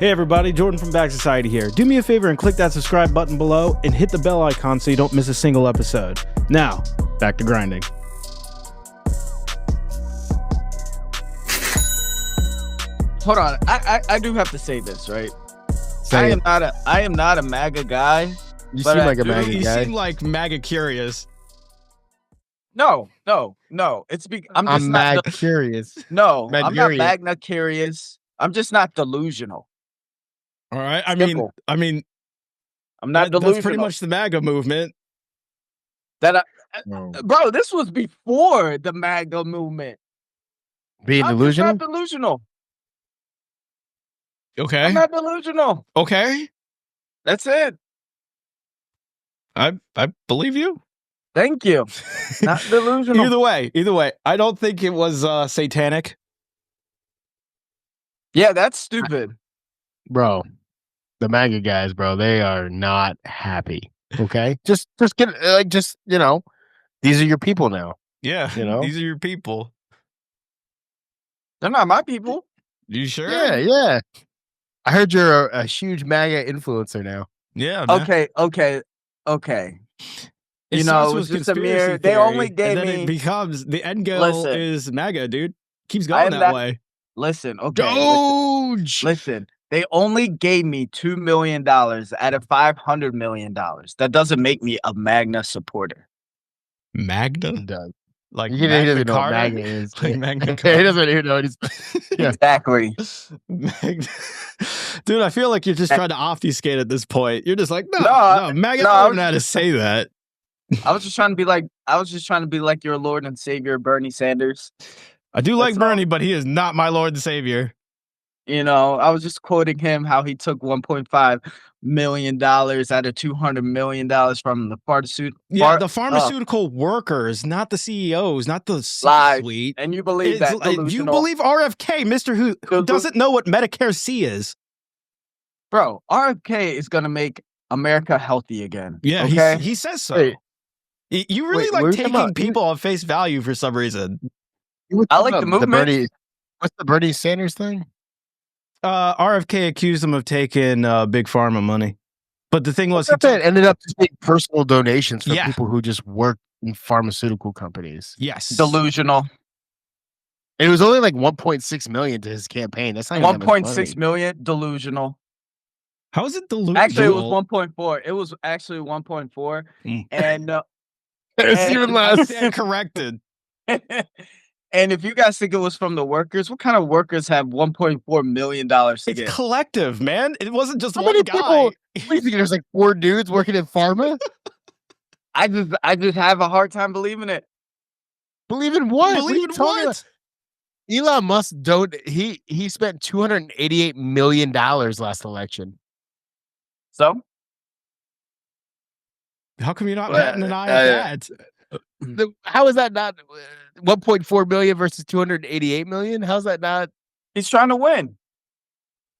Hey everybody, Jordan from Back Society here. Do me a favor and click that subscribe button below and hit the bell icon so you don't miss a single episode. Now, back to grinding. Hold on, I do have to say this, right? I am not a MAGA guy. You seem like a MAGA guy. You seem like MAGA curious. No. It's I'm just I'm not MAGA curious. No, I'm not Magurious. MAGA curious. I'm just not delusional. All right. I Simple. mean, I'm not delusional. that's pretty much the MAGA movement. Bro, this was before the MAGA movement. Being I'm delusional? not delusional. Okay. I'm not delusional. Okay. That's it. I believe you. Thank you. Not delusional. Either way, I don't think it was satanic. Yeah, that's stupid. Bro, the MAGA guys, bro, they are not happy. Okay? Just get these are your people now. Yeah, You know? these are your people. They're not my people. You sure? Yeah. I heard you're a huge MAGA influencer now. Yeah. Man. Okay. It You starts know, it with was just a conspiracy mere. They theory, only and gave then me. it becomes the end goal Listen. is MAGA, dude. Keeps I going am that not- way. Listen, okay. DOGE! Listen. They only gave me $2 million out of $500 million. That doesn't make me a Magna supporter. Magna? It does. Like He Magna doesn't know what Carta? MAGA is. Like Magna He Carta. doesn't even know what he's... Yeah. Exactly. Dude, I feel like you're just trying to obfuscate at this point. You're just like, no, MAGA no, I don't was know how to say that. I was just trying to be like your Lord and Savior, Bernie Sanders. I do like That's all. Bernie, but he is not my Lord and Savior. You know, I was just quoting him how he took $1.5 million out of $200 million from the pharmaceutical. Yeah, the pharmaceutical workers, not the CEOs, not the Lies. C-suite. And you believe It's that? like, you believe RFK, Mr. Who doesn't know what Medicare C is. Bro, RFK is gonna make America healthy again. Yeah, okay. he says so. Wait. You really Wait, what are like you talking taking about? people on face value for some reason. I like the movement. What's the Bernie Sanders thing? RFK accused him of taking big pharma money. But the thing was, he It ended up just being personal donations for Yeah. people who just work in pharmaceutical companies. yes. Delusional. And it was only like 1.6 million to his campaign. That's not even that much 1.6 money. million. Delusional. How is it delusional? Actually, it was 1.4. It was actually 1.4. Mm. And It's even less. Stand corrected. and if you guys think it was from the workers, what kind of workers have $1.4 million to It's get? collective, man. It wasn't just How one many guy. people? What do you think? There's like 4 dudes working in pharma? I just have a hard time believing it. Believe in what? What are Believe you in talking what? about? Elon Musk he spent $288 million last election. So How come you're not Well, batting an eye at that? How is that not 1.4 million versus 288 million? How's that not? he's trying to win.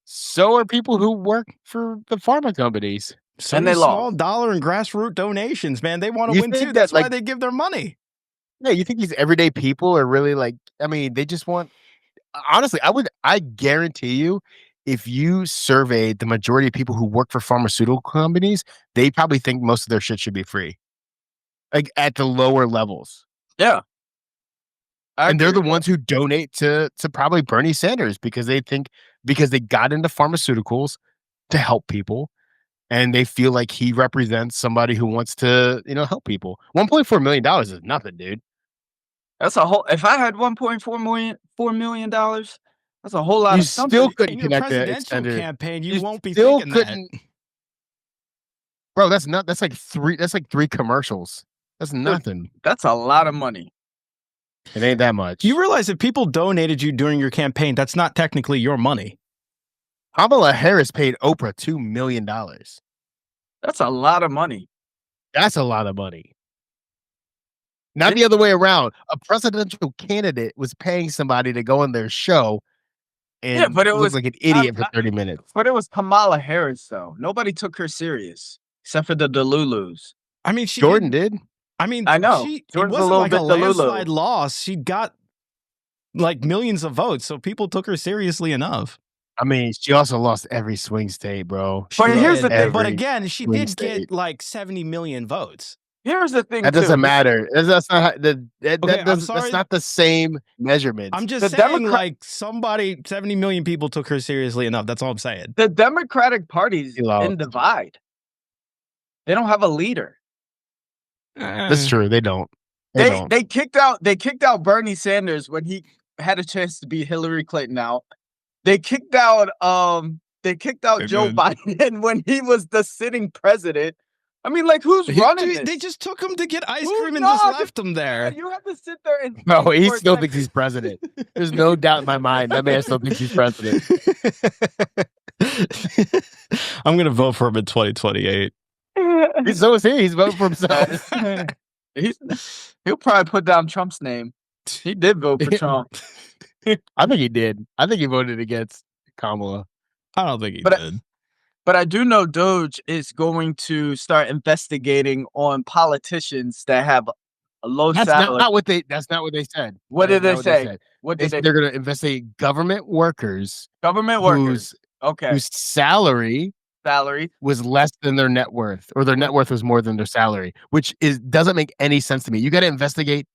So are people who work for the pharma companies. So And they small lost. dollar and grassroots donations, man. They want to You win think too. that, That's why like- they give their money. Yeah, you think these everyday people are really like? I mean, they just want. Honestly, I guarantee you, if you surveyed the majority of people who work for pharmaceutical companies, they probably think most of their shit should be free, like at the lower levels. Yeah. And they're the ones who donate to probably Bernie Sanders because they got into pharmaceuticals to help people, and they feel like he represents somebody who wants to help people. $1.4 million is nothing, dude. That's a whole. If I had $4 million, that's a whole lot You of something. still couldn't In your connect the presidential extender. campaign, you You won't be still thinking couldn't. Bro, that's like three commercials. That's nothing. That's a lot of money. It ain't that much. that. You realize if people donated you during your campaign, that's not technically your money. Kamala Harris paid Oprah $2 million. That's a lot of money. That's a lot of money. Not the other way around. A presidential candidate was paying somebody to go on their show and but it look was like an idiot for 30 minutes. But it was Kamala Harris, though. Nobody took her serious except for the Delulus. I mean, she Jordan didn't- did. I mean, I know. it Jordan's a wasn't little like a bit Delulu. landslide loss. She got like millions of votes, so people took her seriously enough. I mean, she also lost every swing state, bro. She But here's the did, thing. but Every again, she swing did state. get like 70 million votes. Here's the thing, That too. doesn't matter. That's not how- that, that, Okay, that I'm does, sorry. that's not the same measurement. I'm just The saying, Democrat- like 70 million people took her seriously enough. That's all I'm saying. The Democratic Party's She lost. in divide. They don't have a leader. That's true. They don't. They don't. They kicked out Bernie Sanders when he had a chance to beat Hillary Clinton out. They kicked out Joe Biden when he was the sitting president. I mean, like, who's running this? They just took him to get ice Who's cream and not? just left him there. You have to sit there and No, think he for a still second. thinks he's president. There's no doubt in my mind. That man still thinks he's president. I'm gonna vote for him in 2028. So is he. He's voting for himself. He'll probably put down Trump's name. He did vote for Trump. I think he did. I think he voted against Kamala. I don't think he But did. But I do know DOGE is going to start investigating on politicians that have a low That's salary. not what they. That's not what they said. What did they That's not say? said. What They did said they? they're going to investigate government workers Government workers. Okay. whose salary Salary. was less than their net worth, or their net worth was more than their salary, which doesn't make any sense to me. You got to investigate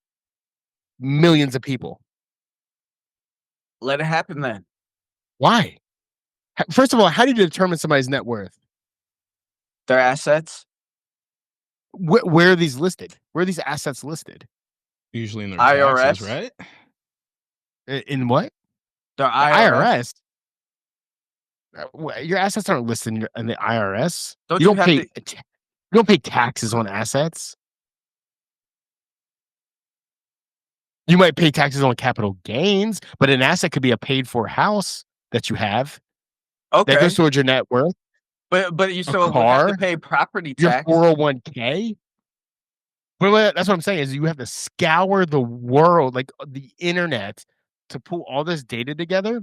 millions of people. Let it happen then. Why? First of all, how do you determine somebody's net worth? Their assets. Where are these listed? Where are these assets listed? Usually in their IRS, taxes, right? In what? Their The IRS. IRS. Your assets aren't listed in the IRS. Don't You you don't have pay. You don't pay taxes on assets. You might pay taxes on capital gains, but an asset could be a paid-for house that you have Okay. that goes towards your net worth. But you still would have car, to pay property Your tax. 401k. But that's what I'm saying is you have to scour the world, like the internet, to pull all this data together.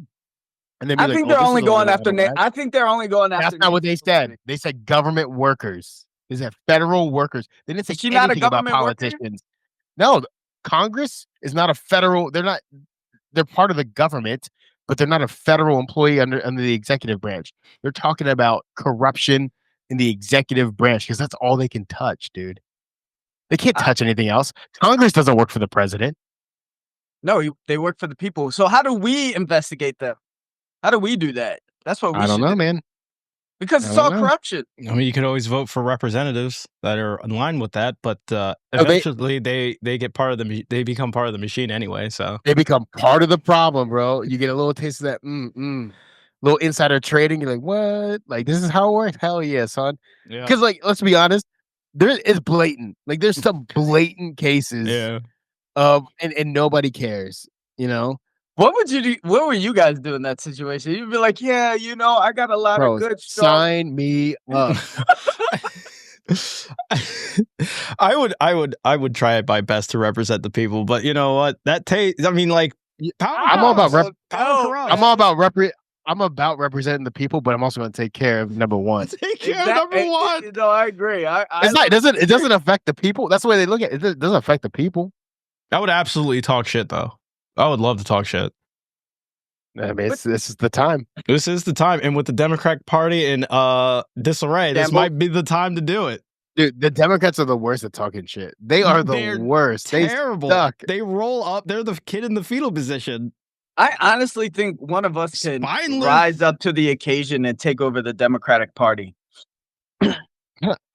And then be I like, think oh, they're this only is a going little after. out of whack. I think they're only going after. That's not what they said. They said government workers. They said federal workers. They didn't say Is she not a anything about government worker? politicians. No, Congress is not a federal. They're not. They're part of the government, but they're not a federal employee under the executive branch. They're talking about corruption in the executive branch because that's all they can touch, dude. They can't touch anything else. Congress doesn't work for the president. No, they work for the people. So how do we investigate them? How do we do that? That's what we I don't should know, do. man. Because I it's don't all know. corruption. I mean, you could always vote for representatives that are in line with that, but they- eventually they get part of they become part of the machine anyway. So They become part of the problem, bro. You get a little taste of that, little insider trading. You're like, what? Like, this is how it works? Hell yeah, son. yeah, Because, like, let's be honest, it's blatant. Like, there's some blatant cases yeah. of, and nobody cares, you know? What would you do? What would you guys do in that situation? You'd be like, yeah, I got a lot Bro, of good stuff. sign me up. I would try my best to represent the people, but you know what? I mean, like, I'm all about I'm I'm about representing the people, but I'm also going to take care of number one. Take care of number one. No, I agree. It doesn't affect the people. That's the way they look at it. It doesn't affect the people. I would absolutely talk shit, though. I would love to talk shit. I mean, this is the time. This is the time, and with the Democratic Party in disarray, this might be the time to do it. Dude, the Democrats are the worst at talking shit. They are the worst. Terrible. They suck. They roll up. They're the kid in the fetal position. I honestly think one of us can Spineless. rise up to the occasion and take over the Democratic Party. I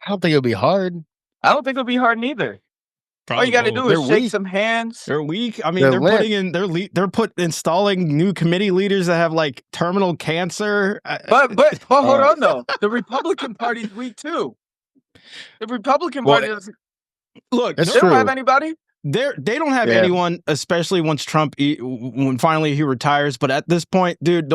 don't think it'll be hard. I don't think it'll be hard neither. All you got to do They're is shake weak. some hands. They're weak. I mean, They're they're lit. putting in installing new committee leaders that have like terminal cancer. But hold on though. The Republican Party's weak too. The Republican Party doesn't. Look, That's They don't true. have anybody. they don't have Yeah. anyone, especially once when finally he retires. But at this point, dude,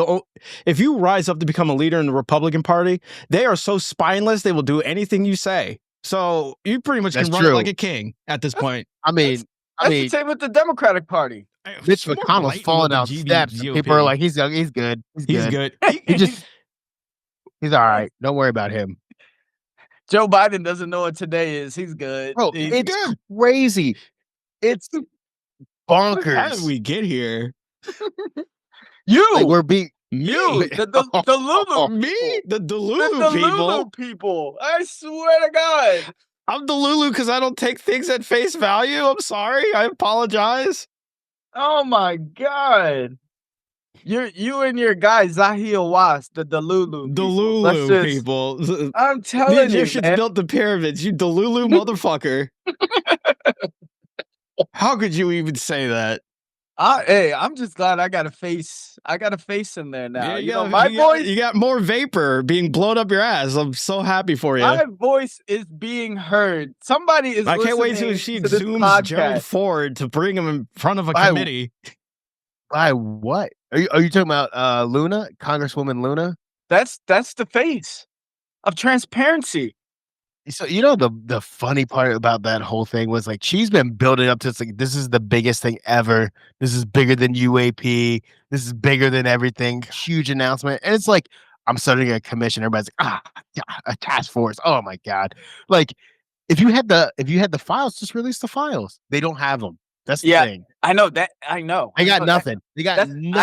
if you rise up to become a leader in the Republican Party, they are so spineless they will do anything you say. So you pretty much That's can run it true. like a king at this point. I mean, That's the same with the Democratic Party. Mitch More McConnell's blatant falling with the out steps. And people are like, he's good. he's good. He's all right. Don't worry about him. Joe Biden doesn't know what today is. He's good. Bro, He's it's good. crazy. It's bonkers. How did we get here? You. Like, we're being You, the Lulu Me? people. The Delulu The people? Lulu people. I swear to God. I'm Delulu because I don't take things at face value. I'm sorry. I apologize. Oh my God. You and your guy Zahil Was, the Delulu people. Delulu people. I'm The telling you, Egyptians man. built the pyramids. You Delulu motherfucker. How could you even say that? Hey, I'm just glad I got a face. I got a face in there now. Yeah, My voice. You got more vapor being blown up your ass. I'm so happy for you. My voice is being heard. Somebody is. I can't wait till she zooms Gerald Ford to bring him in front of a committee. By what? Are you talking about Luna, Congresswoman Luna? That's the face of transparency. So the funny part about that whole thing was like she's been building up to like this is the biggest thing ever. This is bigger than UAP. This is bigger than everything. Huge announcement, and it's like I'm starting a commission. Everybody's like, a task force. Oh my God! Like if you had the files, just release the files. They don't have them. That's the thing. I know that. I know. They got nothing. They got nothing.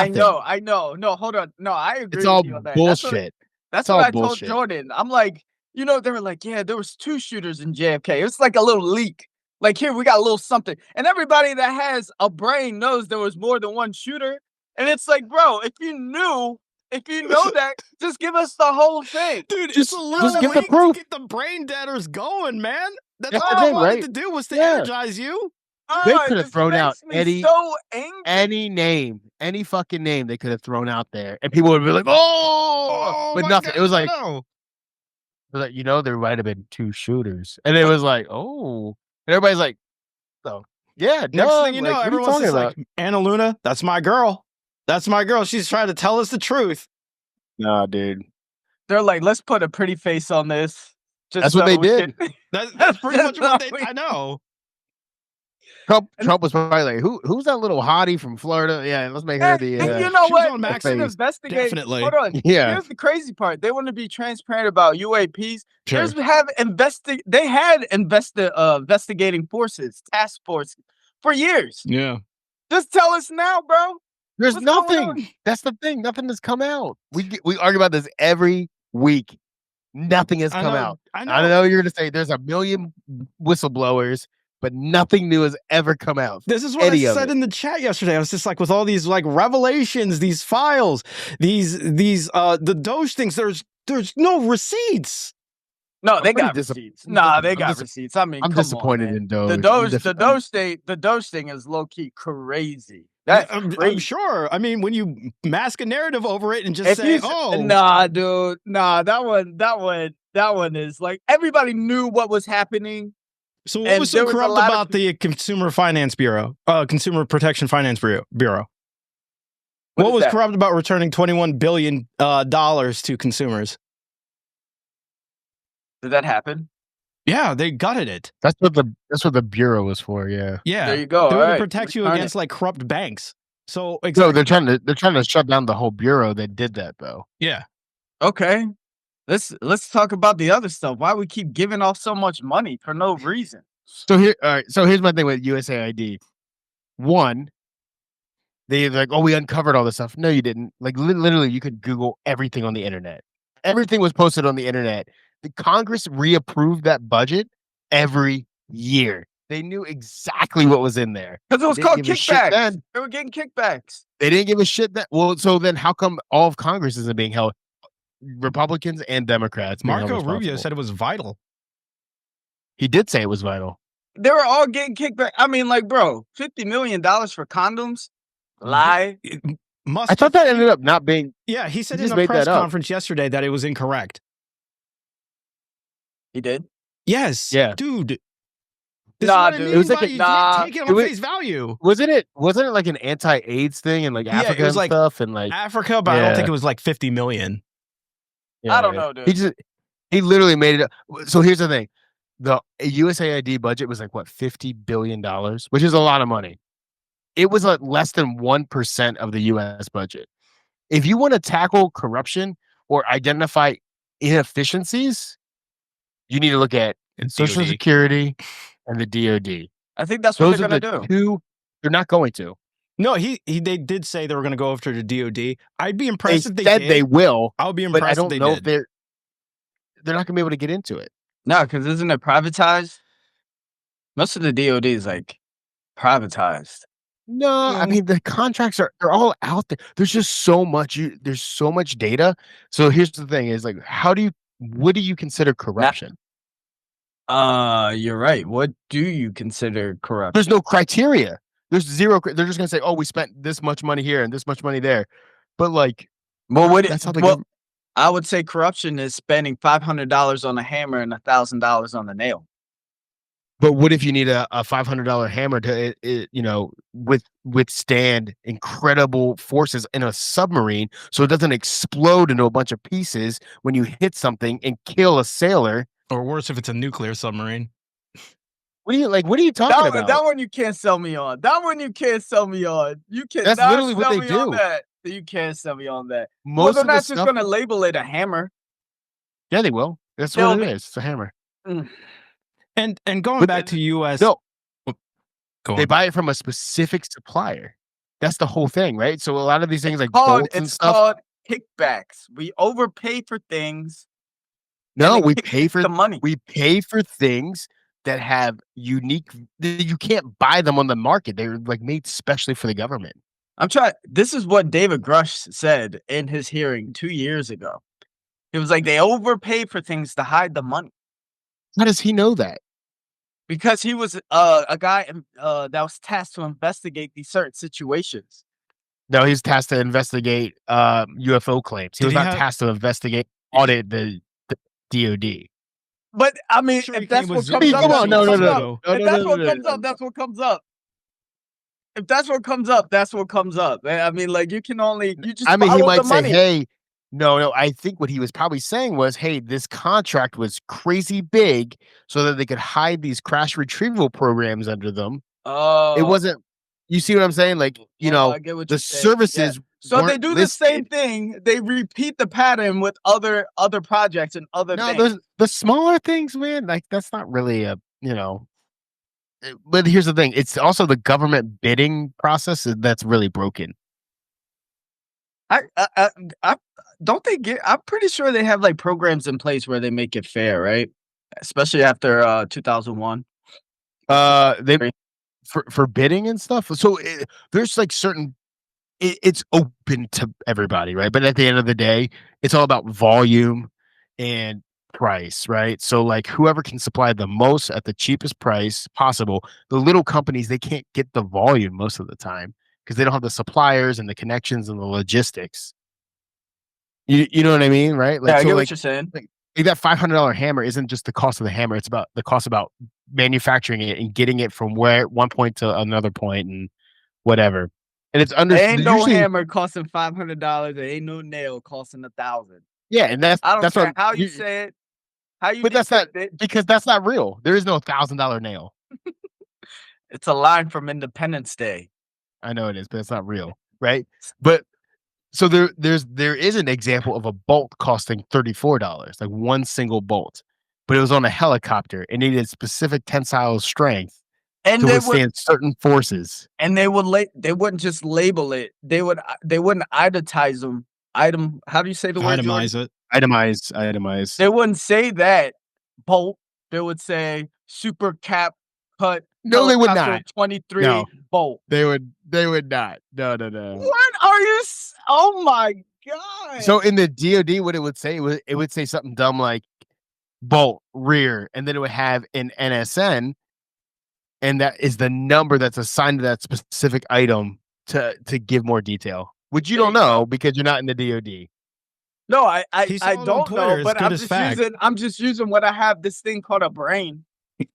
I know. No, hold on. No, I agree. It's all with you on that. bullshit. That's what I told Jordan. I'm like, they were like, yeah, there was 2 shooters in JFK. It's like a little leak. Like here, we got a little something, and everybody that has a brain knows there was more than one shooter. And it's like, bro, if you know that, just give us the whole thing, dude. Just get the proof. To get the brain deaders going, man. That's all I wanted to do was to energize you. They could have thrown out any name, any fucking name they could have thrown out there, and people would be like, "Oh!" But nothing. It was like, there might have been 2 shooters, and it was like, "Oh," and everybody's like, "Oh, yeah." Next thing you know, everyone's just like, "Anna Luna, that's my girl. That's my girl. She's trying to tell us the truth." Nah, dude. They're like, "Let's put a pretty face on this." That's what they did. That's pretty much what they. I know. Trump was probably like, who's that little hottie from Florida? Yeah, let's make her the. You know what? They should investigate. Definitely. Hold on. Yeah. Here's the crazy part. They want to be transparent about UAPs. Sure. They had investigating forces, task force, for years. Yeah. Just tell us now, bro. There's nothing. That's the thing. Nothing has come out. We argue about this every week. Nothing has come out. I know you're gonna say there's a million whistleblowers, but nothing new has ever come out. This is what I said in the chat yesterday. I was just like, with all these like revelations, these files, the DOGE things, there's no receipts. No, they got receipts. Nah, they got receipts. I mean, I'm disappointed in DOGE. The DOGE thing is low key crazy. I'm sure. I mean, when you mask a narrative over it and just say, nah, dude, nah, that one is like everybody knew what was happening. So what was so corrupt about the Consumer Finance Bureau, Consumer Protection Finance Bureau? What was corrupt about returning $21 billion to consumers? Did that happen? Yeah, they gutted it. That's what the bureau was for. Yeah. Yeah. There you go. They want to protect you against like corrupt banks. So no, they're trying to shut down the whole bureau that did that though. Yeah. Okay. Let's talk about the other stuff. Why we keep giving off so much money for no reason? So here's my thing with USAID. One, they're like, we uncovered all this stuff. No, you didn't. Like literally, you could Google everything on the internet. Everything was posted on the internet. The Congress reapproved that budget every year. They knew exactly what was in there. Because it was called kickbacks. They were getting kickbacks. They didn't give a shit then. Well, so then how come all of Congress isn't being held? Republicans and Democrats. Marco Rubio said it was vital. He did say it was vital. They were all getting kickback. I mean, like, bro, $50 million for condoms? Lie. I thought that ended up not being. Yeah, he said in a press conference yesterday that it was incorrect. He did? Yes. Yeah. Dude. Dude. It was like take it on face value. Wasn't it like an anti-AIDS thing and like Africa and stuff and like Africa, but I don't think it was like 50 million. Yeah, I don't know, dude. He literally made it up. So here's the thing. The USAID budget was like what, $50 billion, which is a lot of money. It was like less than 1% of the US budget. If you want to tackle corruption or identify inefficiencies, you need to look at Social Security and the DOD. I think that's what they're going to do. They're not going to. No, they did say they were going to go after the DOD. I'd be They impressed if they said did. they will, I would be but I impressed if don't they know if did. they're not gonna be able to get into it. No, because isn't it privatized? Most of the DOD is like privatized. No, I mean the contracts they're all out there. There's just so much. There's so much data. So here's the thing: is like, what do you consider corruption? You're right. What do you consider corrupt? There's no criteria. There's zero. They're just gonna say, "Oh, we spent this much money here and this much money there," but like, that's how they go. I would say corruption is spending $500 on a hammer and $1,000 on a nail. But what if you need a $500 hammer to withstand incredible forces in a submarine, so it doesn't explode into a bunch of pieces when you hit something and kill a sailor? Or worse, if it's a nuclear submarine. What are you talking about? That one you can't sell me on. That one you can't sell me on. You can't. That's literally what they do. You can't sell me on that. Most they're of the not stuff, just gonna label it a hammer. Yeah, they will. That's what it is. It's a hammer. And going back to US, no, they buy it from a specific supplier. That's the whole thing, right? So a lot of these things like bolts and stuff. It's called kickbacks. We overpay for things. No, we pay for the money. We pay for things that have unique. You can't buy them on the market. They're like made specially for the government. This is what David Grush said in his hearing 2 years ago. He was like, they overpay for things to hide the money. How does he know that? Because he was a guy that was tasked to investigate these certain situations. No, he's tasked to investigate UFO claims. He was not tasked to audit the DOD. But I mean, if that's what comes up, no. If that's what comes up, that's what comes up. If that's what comes up, that's what comes up. I mean, like you just. I mean, he might say, "Hey, no." I think what he was probably saying was, "Hey, this contract was crazy big, so that they could hide these crash retrieval programs under them." Oh, it wasn't. You see what I'm saying? Like, I get what the services. Yeah. So they do the same thing. They repeat the pattern with other projects and other things. The smaller things, man. Like that's not really But here's the thing: it's also the government bidding process that's really broken. I don't they get? I'm pretty sure they have like programs in place where they make it fair, right? Especially after 2001. They for bidding and stuff. So there's like certain. It's open to everybody, right? But at the end of the day, it's all about volume and price, right? So like whoever can supply the most at the cheapest price possible. The little companies, they can't get the volume most of the time because they don't have the suppliers and the connections and the logistics. You know what I mean, right? Like, yeah, I get what you're saying. Like that $500 hammer isn't just the cost of the hammer; it's about the cost about manufacturing it and getting it from one point to another point and whatever. And it's ain't no hammer costing $500. There ain't no nail costing $1,000. Yeah, and that's care how you say it. But that's not because that's not real. There is no $1,000 nail. It's a line from Independence Day. I know it is, but it's not real, right? But so there is an example of a bolt costing $34, like one single bolt, but it was on a helicopter and needed specific tensile strength and to withstand certain forces. And they wouldn't just label it. They wouldn't itemize them. How do you say the word? Itemize it. Itemize. They wouldn't say that bolt. They would say super cap cut. No, they would not. 23 bolt. They would not. No. What are you? Oh my god. So in the DOD, what it would say something dumb like bolt rear, and then it would have an NSN. And that is the number that's assigned to that specific item to give more detail, which you don't know because you're not in the DOD. No, I don't know, but I'm just using what I have. This thing called a brain,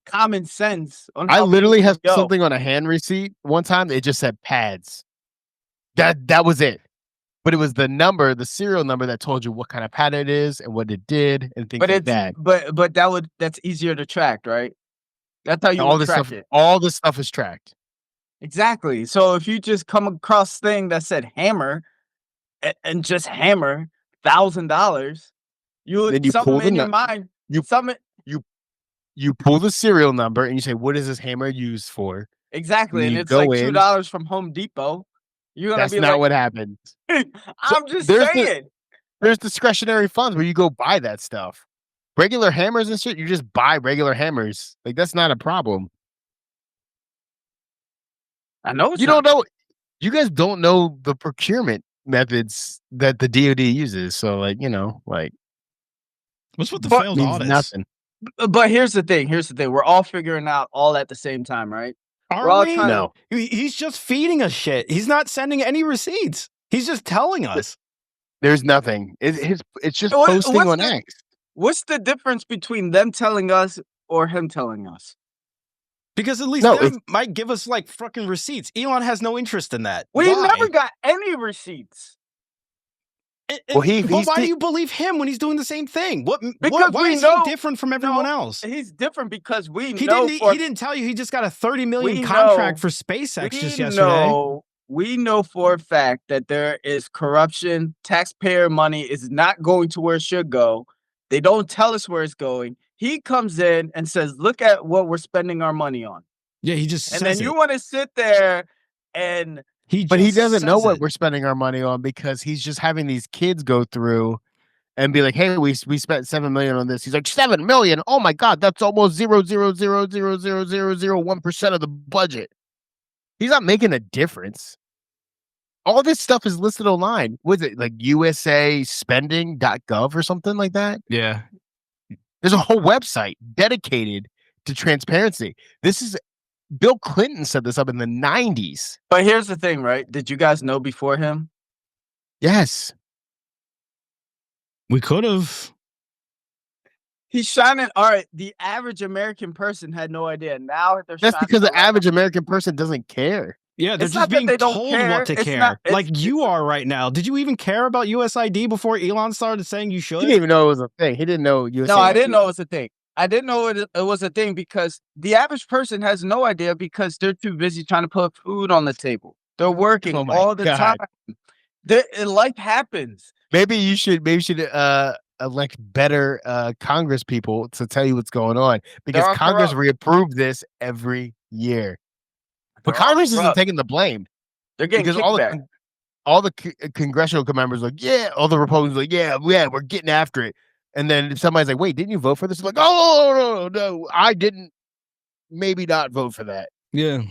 common sense. I literally have something on a hand receipt. One time, it just said pads. That was it. But it was the serial number that told you what kind of pad it is and what it did and things like that. But that's easier to track, right? That's how you track it. All this stuff is tracked. Exactly. So if you just come across thing that said hammer and just hammer $1,000, you something in your mind. You pull the serial number and you say, "What is this hammer used for?" Exactly, and it's like $2 from Home Depot. You're gonna That's be not like, what happened. I'm just there's saying. There's discretionary funds where you go buy that stuff. Regular hammers and shit, you just buy regular hammers. Like that's not a problem. I know it's You not. don't know. You guys don't know the procurement methods that the DoD uses. So like, like What's with the But- failed means audits? nothing. But here's the thing. We're all figuring out all at the same time, right? We're Are all we? trying No. He's just feeding us shit. He's not sending any receipts. He's just telling us. There's nothing. It's just What- posting what's on the- X. What's the difference between them telling us or him telling us? Because at least No, them might give us like fucking receipts. Elon has no interest in that. We Why? never got any receipts. Well, But why do you believe him when he's doing the same thing? Because why we is know- he different from everyone else? He's different because we He know. he didn't tell you he just got a 30 million We contract know- for SpaceX just we yesterday. know for a fact that there is corruption. Taxpayer money is not going to where it should go. They don't tell us where it's going. He comes in and says, "Look at what we're spending our money on," Yeah, he just and says then you it. want to sit there and But he just doesn't know says what it. we're spending our money on because he's just having these kids go through and be like, "Hey, we spent 7 million on this." He's like, 7 million? Oh my god, that's almost 0.0000001% of the budget. He's not making a difference. All this stuff is listed online. Was it like usaspending.gov or something like that? Yeah. There's a whole website dedicated to transparency. This is Bill Clinton set this up in the 90s. But here's the thing, right? Did you guys know before him? Yes. We could have. He's shining. All right, the average American person had no idea. Now they're That's shining because the a light. average American person doesn't care. Yeah, they're It's just not that being they don't told care. what to It's care. not- it's- like you are right now. Did you even care about USID before Elon started saying you should? He didn't even know it was a thing. He didn't know USA. No, I didn't know it was a thing. I didn't know it was a thing because the average person has no idea because they're too busy trying to put food on the table. They're working Oh my all the God. time. Life happens. Maybe you should elect better Congress people to tell you what's going on because are Congress corrupt. reapprove this every year. But They're all Congress isn't corrupt. taking the blame They're getting because kickback. all the congressional members like, yeah, all the Republicans like, yeah, we're getting after it. And then somebody's like, wait, didn't you vote for this? Like, oh no, I didn't. Maybe not vote for that. Yeah.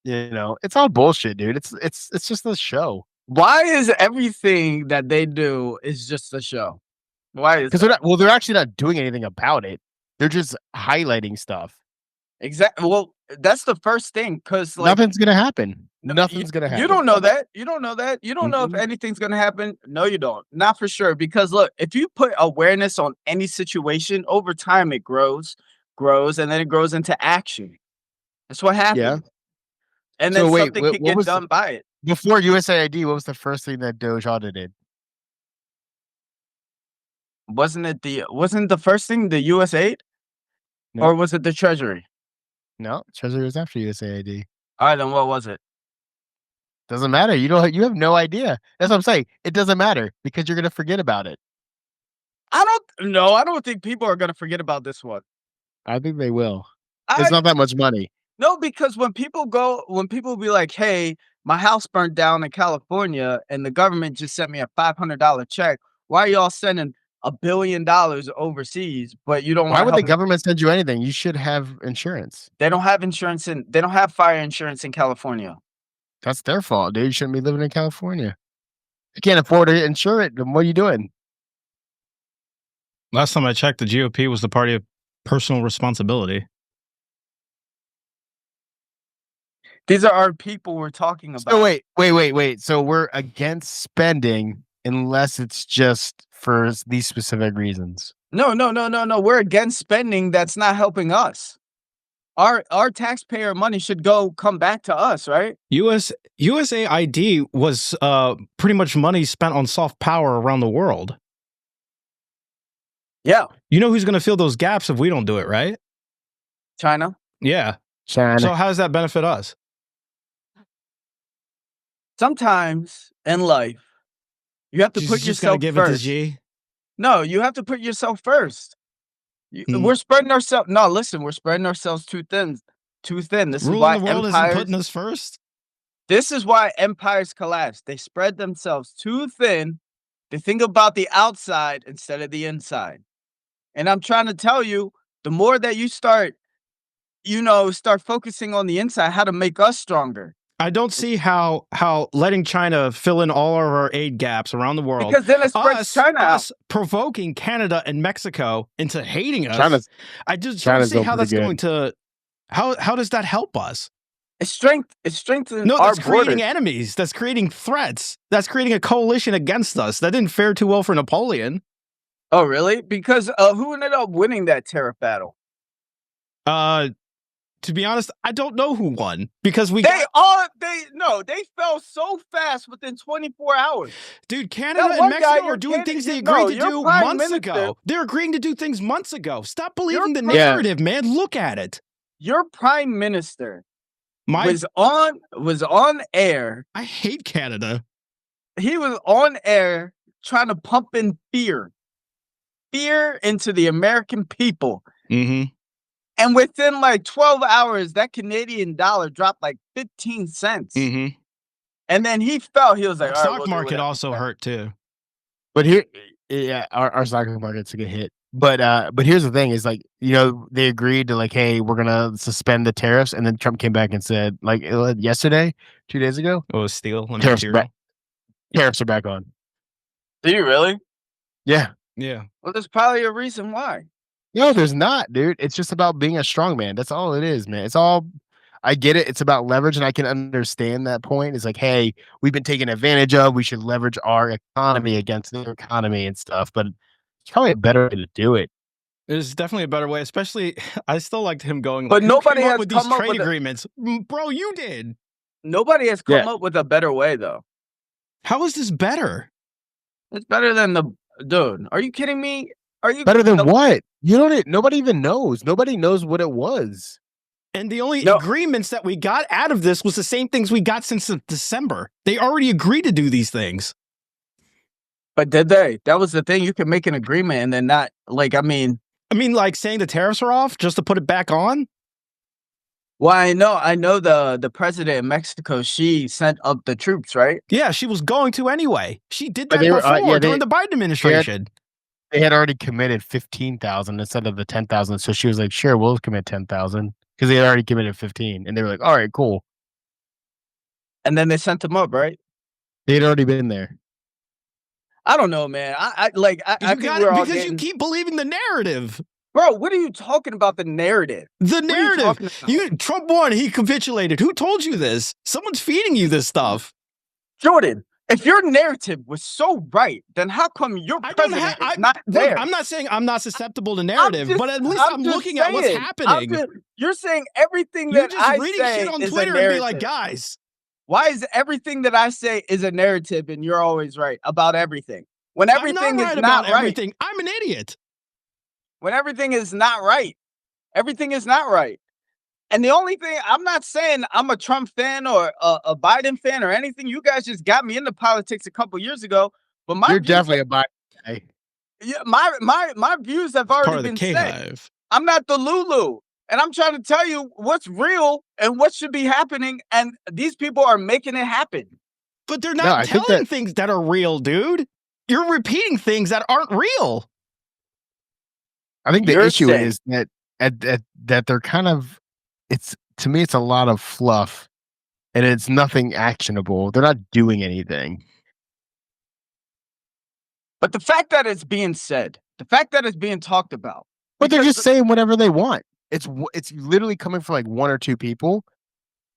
It's all bullshit, dude. It's just a show. Why is everything that they do is just a show? Why is Because they're actually not doing anything about it. They're just highlighting stuff. exactly? Well, that's the first thing because Nothing's gonna happen. No, Nothing's gonna happen. You don't know that. You don't know that. You don't know if Mhm. anything's gonna happen. No, you don't. Not for sure. Because look, if you put awareness on any situation, over time it grows, and then it grows into action. That's what happens. Yeah. And So then wait, something what can get was done by it. Before USAID, what was the first thing that DOGE audited? Wasn't the first thing the USAID? No. Or was it the Treasury? No, Treasury was after USAID. All right, then what was it? Doesn't matter. You have no idea. That's what I'm saying. It doesn't matter because you're gonna forget about it. I don't think people are gonna forget about this one. I think they will. I- It's not that much money. No, because when people be like, "Hey, my house burnt down in California and the government just sent me a $500 check. Why are y'all sending $1 billion overseas, but you don't Why want would the help?" government send you anything? You should have insurance. They don't have insurance they don't have fire insurance in California. That's their fault, dude. You shouldn't be living in California. You can't afford to insure it. Then what are you doing? Last time I checked, the GOP was the party of personal responsibility. These are our people we're talking about. So wait. So we're against spending unless it's just for these specific reasons. No. We're against spending that's not helping us. Our taxpayer money should come back to us, right? USAID was pretty much money spent on soft power around the world. Yeah. You know who's going to fill those gaps if we don't do it, right? China. Yeah. China. So how does that benefit us? Sometimes in life, you have to She's put just gonna yourself give it to first. G. No, you have to put yourself first. Hmm. We're spreading ourselves. No, listen, we're spreading ourselves too thin. This is Ruling why the world isn't empires. putting us first. This is why empires collapse. They spread themselves too thin. They think about the outside instead of the inside. And I'm trying to tell you, the more that you start, start focusing on the inside, how to make us stronger. I don't see how letting China fill in all of our aid gaps around the world, Because then it spreads China out. us provoking Canada and Mexico into hating us. I just don't China's see how pretty that's good. going to. How does that help us? It strengthens No, our that's creating borders. enemies. That's creating threats. That's creating a coalition against us. That didn't fare too well for Napoleon. Oh, really? Because who ended up winning that tariff battle? To be honest, I don't know who won because they fell so fast within 24 hours. Dude, Canada and Mexico are doing things they agreed to do months ago. They're agreeing to do things months ago. Stop believing the narrative, man. Look at it. Your prime minister was on air. I hate Canada. He was on air trying to pump in fear into the American people. Mm-hmm. And within like 12 hours, that Canadian dollar dropped like 15 cents. Mm-hmm. And then he fell. He was like, all right, stock market also hurt too. But here, yeah, our stock market's a good hit. But here's the thing: is like, they agreed to like, hey, we're gonna suspend the tariffs, and then Trump came back and said, like, yesterday, 2 days ago, oh, steel tariffs are back on. Do you really? Yeah. Well, there's probably a reason why. No, there's not, dude. It's just about being a strong man. That's all it is, man. It's all. I get it. It's about leverage, and I can understand that point. It's like, hey, we've been taken advantage of. We should leverage our economy against their economy and stuff. But it's probably a better way to do it. There's definitely a better way. Especially, I still liked him going. But nobody has with these trade agreements, bro. You did. Nobody has come up with a better way, though. How is this better? It's better than dude. Are you kidding me? Are you better than what? You don't. Nobody even knows. Nobody knows what it was. And the only agreements that we got out of this was the same things we got since December. They already agreed to do these things. But did they? That was the thing. You can make an agreement and then not like. I mean, like saying the tariffs are off just to put it back on. Well, I know the president of Mexico, she sent up the troops, right? Yeah, she was going to anyway. She did that before during the Biden administration. They had already committed 15,000 instead of the 10,000. So she was like, sure, we'll commit 10,000 because they had already committed 15. And they were like, all right, cool. And then they sent them up, right? They had already been there. I don't know, man. I think because you keep believing the narrative. Bro, what are you talking about? The narrative. The narrative. Trump won. He capitulated. Who told you this? Someone's feeding you this stuff. Jordan, if your narrative was so right, then how come your president is not there? I'm not saying I'm not susceptible to narrative, but at least I'm looking at what's happening. You're saying everything that I say reading shit on Twitter and be like, guys. Why is everything that I say is a narrative and you're always right about everything? When everything is not right. I'm an idiot. When everything is not right. Everything is not right. And the only thing, I'm not saying I'm a Trump fan or a Biden fan or anything. You guys just got me into politics a couple years ago. But you're definitely a Biden guy. Yeah, my views have already been said. I'm not the Lulu. And I'm trying to tell you what's real and what should be happening. And these people are making it happen. But they're not telling things that are real, dude. You're repeating things that aren't real. I think the issue is that they're kind of, to me, it's a lot of fluff and it's nothing actionable. They're not doing anything. But the fact that it's being said, the fact that it's being talked about. But they're just saying whatever they want. It's literally coming from like one or two people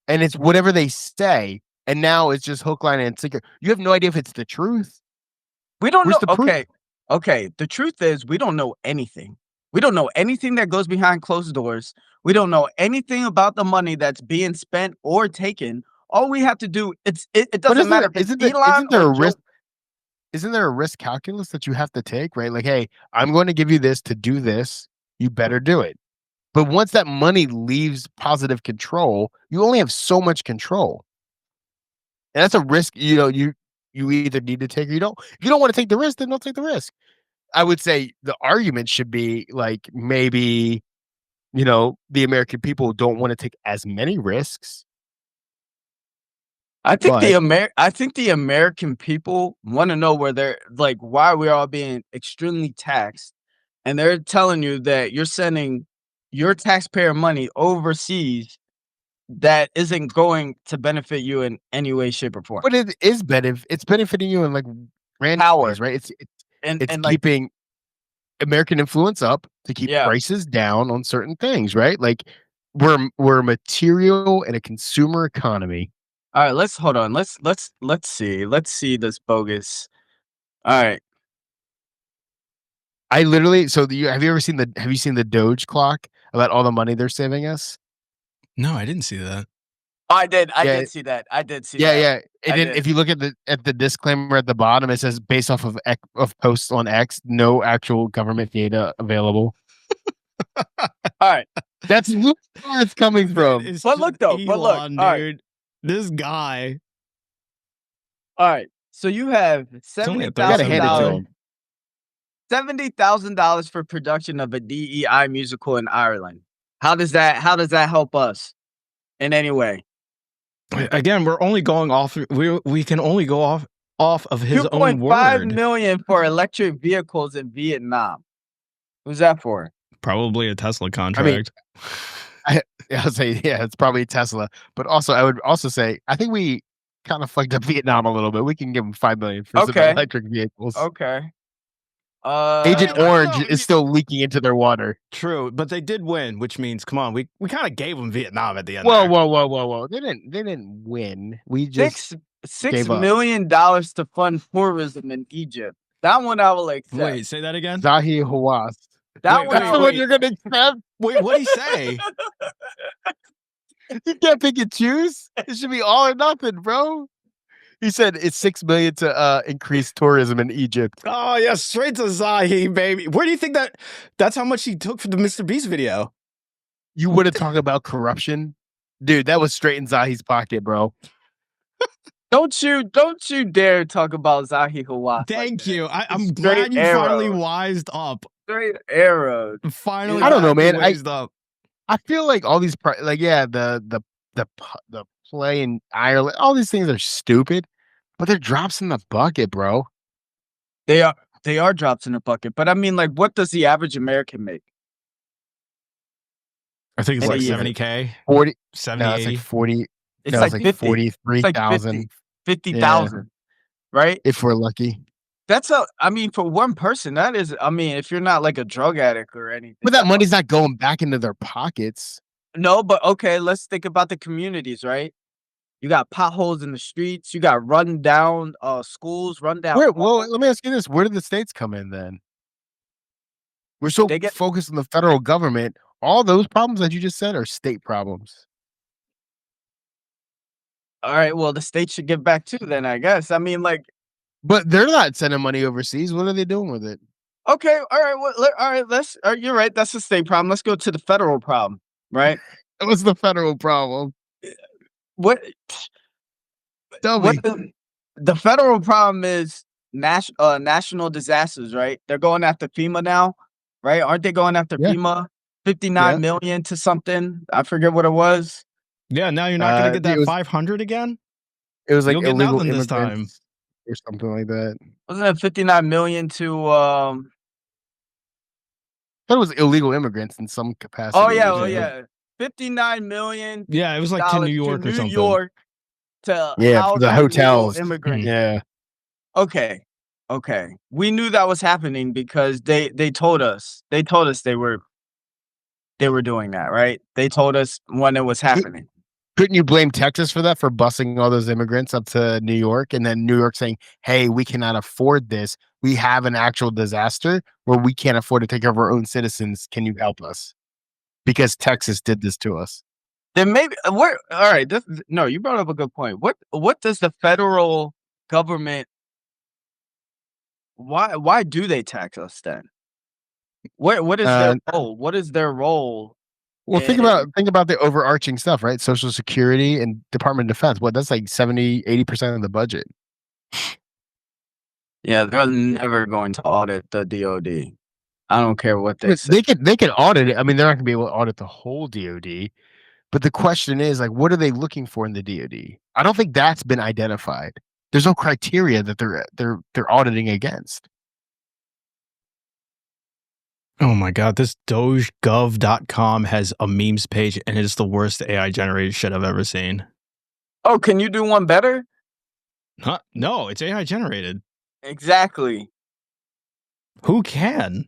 and it's whatever they say. And now it's just hook, line, and sinker. You have no idea if it's the truth. We don't know. Okay. The truth is we don't know anything. We don't know anything that goes behind closed doors. We don't know anything about the money that's being spent or taken. All we have to do, it doesn't matter if it's Elon Isn't there a risk calculus that you have to take, right? Like, hey, I'm going to give you this to do this. You better do it. But once that money leaves positive control, you only have so much control. And that's a risk, you either need to take or you don't. If you don't want to take the risk, then don't take the risk. I would say the argument should be like maybe, the American people don't want to take as many risks. I think But I think the American people want to know where they're like why we're all being extremely taxed, and they're telling you that you're sending your taxpayer money overseas that isn't going to benefit you in any way, shape, or form. but it is it's benefiting you in like random Power ways, right? It's and like keeping American influence up to keep yeah. prices down on certain things, right? Like we're a material and a consumer economy. All right, let's hold on. Let's see. Let's see this bogus. All right. I literally have you ever seen the DOGE clock about all the money they're saving us? No, I didn't see that. Oh, I did. I Yeah, did see that. I did see yeah, that. yeah. And I then did. if you look at the disclaimer at the bottom, it says based off of posts on X, no actual government data available. All right. That's where it's coming from. It's But look just though, but look. Elon, All right. dude. This guy. All right. So you have It's only a You gotta hand it to $70,000 him. $70,000 for production of a DEI musical in Ireland. How does that help us in any way? Again, we're only going off. We can only go off of his own 2.5 word. million for electric vehicles in Vietnam. Who's that for? Probably a Tesla contract. I'll say, yeah, it's probably Tesla. But also, I would also say, I think we kind of fucked up Vietnam a little bit. We can give them 5 million for some Okay. electric vehicles. Okay. Agent Orange is still leaking into their water. True, but they did win, which means, come on, we kind of gave them Vietnam at the end. Whoa! They didn't win. We just $6 million to fund tourism in Egypt. That one I will accept. Wait, say that again. Zahi Hawass. That one That's the one you're gonna accept. Wait, what'd he say? You can't pick and choose. It should be all or nothing, bro. He said it's 6 million to increase tourism in Egypt. Oh yeah, straight to Zahi, baby. Where do you think that's how much he took for the Mr. Beast video? You want to talk about corruption? Dude, that was straight in Zahi's pocket, bro. Don't you dare talk about Zahi Hawass. Thank like you. I'm Straight glad you finally arrows. wised up. Straight arrows. Finally, I don't know, glad you man. wised up. I feel like all these the play in Ireland, all these things are stupid, but they're drops in the bucket, bro. They are drops in the bucket. But I mean, like, what does the average American make? I think it's In a like year. 70K, 40. 70, No, it's like 40. It's No, like it's 50. 43,000 50,000. Right? if we're lucky. I mean, for one person, that is, I mean, if you're not like a drug addict or anything. But that money's not going back into their pockets. No, but okay, let's think about the communities, right? You got potholes in the streets, you got run down schools, run down. Well, let me ask you this. Where did the states come in then? We're so They get- focused on the federal government. All those problems that you just said are state problems. All right, well, the state should give back too, then I guess. I mean, like, But they're not sending money overseas. What are they doing with it? okay, all right, well, all right, you're right, that's a state problem. Let's go to the federal problem, right? That was the federal problem. What Tell me. the federal problem is national disasters, right? They're going after FEMA now, right? Aren't they going after Yeah. FEMA? 59 million to something. I forget what it was. Yeah, now you're not gonna get that it was- 500 again. It was like You'll get illegal nothing this immigrants time. or something like that. Wasn't it 59 million to I thought it was illegal immigrants in some capacity. Oh yeah. 59 million Yeah, it was like to New York to or New something. York to Yeah, house for the illegal hotels. immigrants. Yeah. Okay. We knew that was happening because they told us. They told us they were doing that, right? They told us when it was happening. Couldn't you blame Texas for that, for busing all those immigrants up to New York, and then New York saying, hey, we cannot afford this. We have an actual disaster where we can't afford to take care of our own citizens. Can you help us? Because Texas did this to us. Then maybe all right. No, you brought up a good point. What does the federal government? Why do they tax us then? What is their role? What is their role? Well, think about the overarching stuff, right? Social Security and Department of Defense. That's like 70-80% of the budget. Yeah, they're never going to audit the DOD. I don't care what they say. They can audit it. I mean, they're not going to be able to audit the whole DOD, But the question is, like, what are they looking for in the DoD? I don't think that's been identified. There's no criteria that they're auditing against. Oh my god, this DOGE.gov.com has a memes page, and it is the worst AI generated shit I've ever seen. Oh, can you do one better? No, it's AI generated. Exactly. Who can?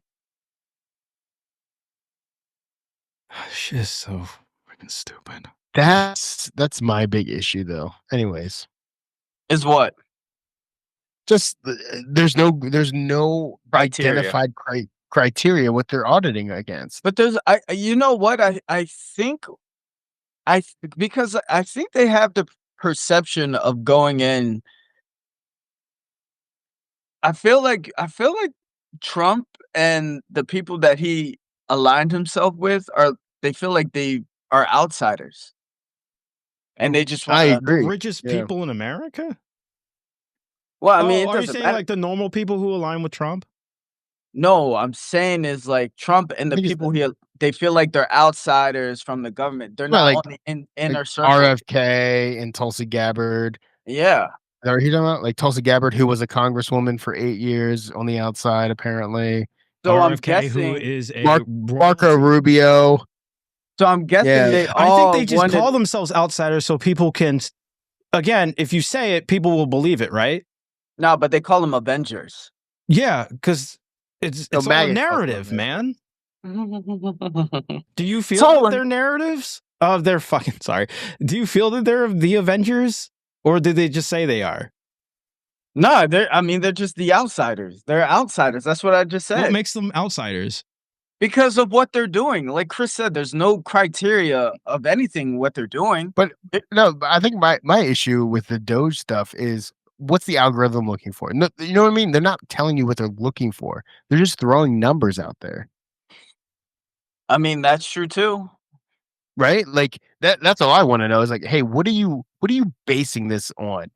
Shit is so freaking stupid. That's my big issue, though. Anyways, Is what? just there's no Criteria. identified criteria what they're auditing against. But there's you know what? I think because I think they have the perception of going in. I feel like Trump and the people that he aligned himself with they feel like they are outsiders. And they just I want to The agree. richest Yeah. people in America? Well, I mean, it are you doesn't saying matter. like the normal people who align with Trump? No, I'm saying is like Trump and I the think it's people they feel like they're outsiders from the government. They're Well, not like- on the like inner circle. RFK and Tulsi Gabbard. Yeah. Is that what you're talking about? Like Tulsi Gabbard, who was a congresswoman for 8 years on the outside, apparently. So I'm RFK, who guessing is a Marco Rubio. so I'm guessing Yeah. they I all think they just wanted, call themselves outsiders so people can. Again, if you say it, people will believe it, right? no, but they call them Avengers. Yeah, because it's all a MAGA narrative, calls them man. Do you feel So- that they're narratives? Oh, they're fucking sorry. Do you feel that they're the Avengers, or did they just say they are? No, they're just the outsiders. They're outsiders. That's what I just said. What makes them outsiders? Because of what they're doing. Like Chris said, there's no criteria of anything what they're doing. No, but I think my issue with the Doge stuff is what's the algorithm looking for? No, you know what I mean? They're not telling you what they're looking for. They're just throwing numbers out there, I mean, that's true too. right? Like that's all I want to know is like, hey, what are you basing this on?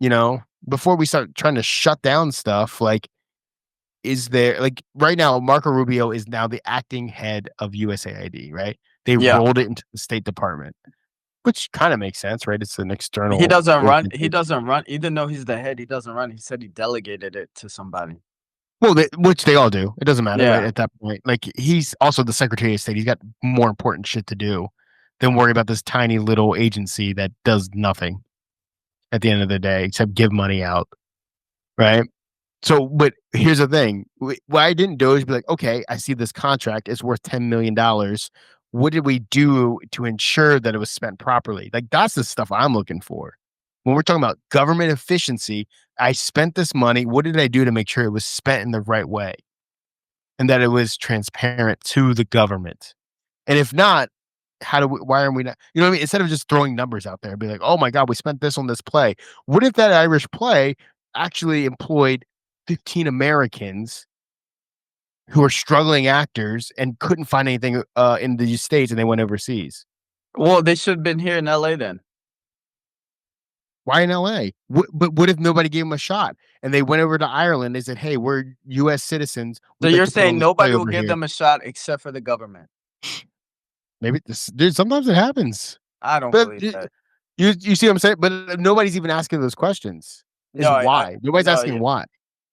You know, before we start trying to shut down stuff, like, is there like right now, Marco Rubio is now the acting head of USAID, right? They Yeah. rolled it into the State Department, which kind of makes sense, right? It's an external. He doesn't run. He organization. doesn't run. Even though he's the head, he doesn't run. He said he delegated it to somebody. Well, which they all do. It doesn't matter, Yeah. right? At that point, like he's also the Secretary of State. He's got more important shit to do than worry about this tiny little agency that does nothing at the end of the day except give money out, right? So, but here's the thing: why didn't Doge be like, okay, I see this contract; it's worth $10 million. What did we do to ensure that it was spent properly? Like that's the stuff I'm looking for. When we're talking about government efficiency, I spent this money. What did I do to make sure it was spent in the right way? And that it was transparent to the government. And if not, why are we not, you know what I mean? Instead of just throwing numbers out there and be like, oh my God, we spent this on this play. What if that Irish play actually employed 15 Americans who are struggling actors and couldn't find anything in the States and they went overseas? Well, they should have been here in LA then. Why in LA? But what if nobody gave them a shot and they went over to Ireland? They said, "Hey, we're U.S. citizens." So you're saying nobody will give them a shot except for the government? Maybe dude. Sometimes it happens. I don't But believe that. you see what I'm saying? But nobody's even asking those questions. Is No, why? Nobody's no, asking yeah. why.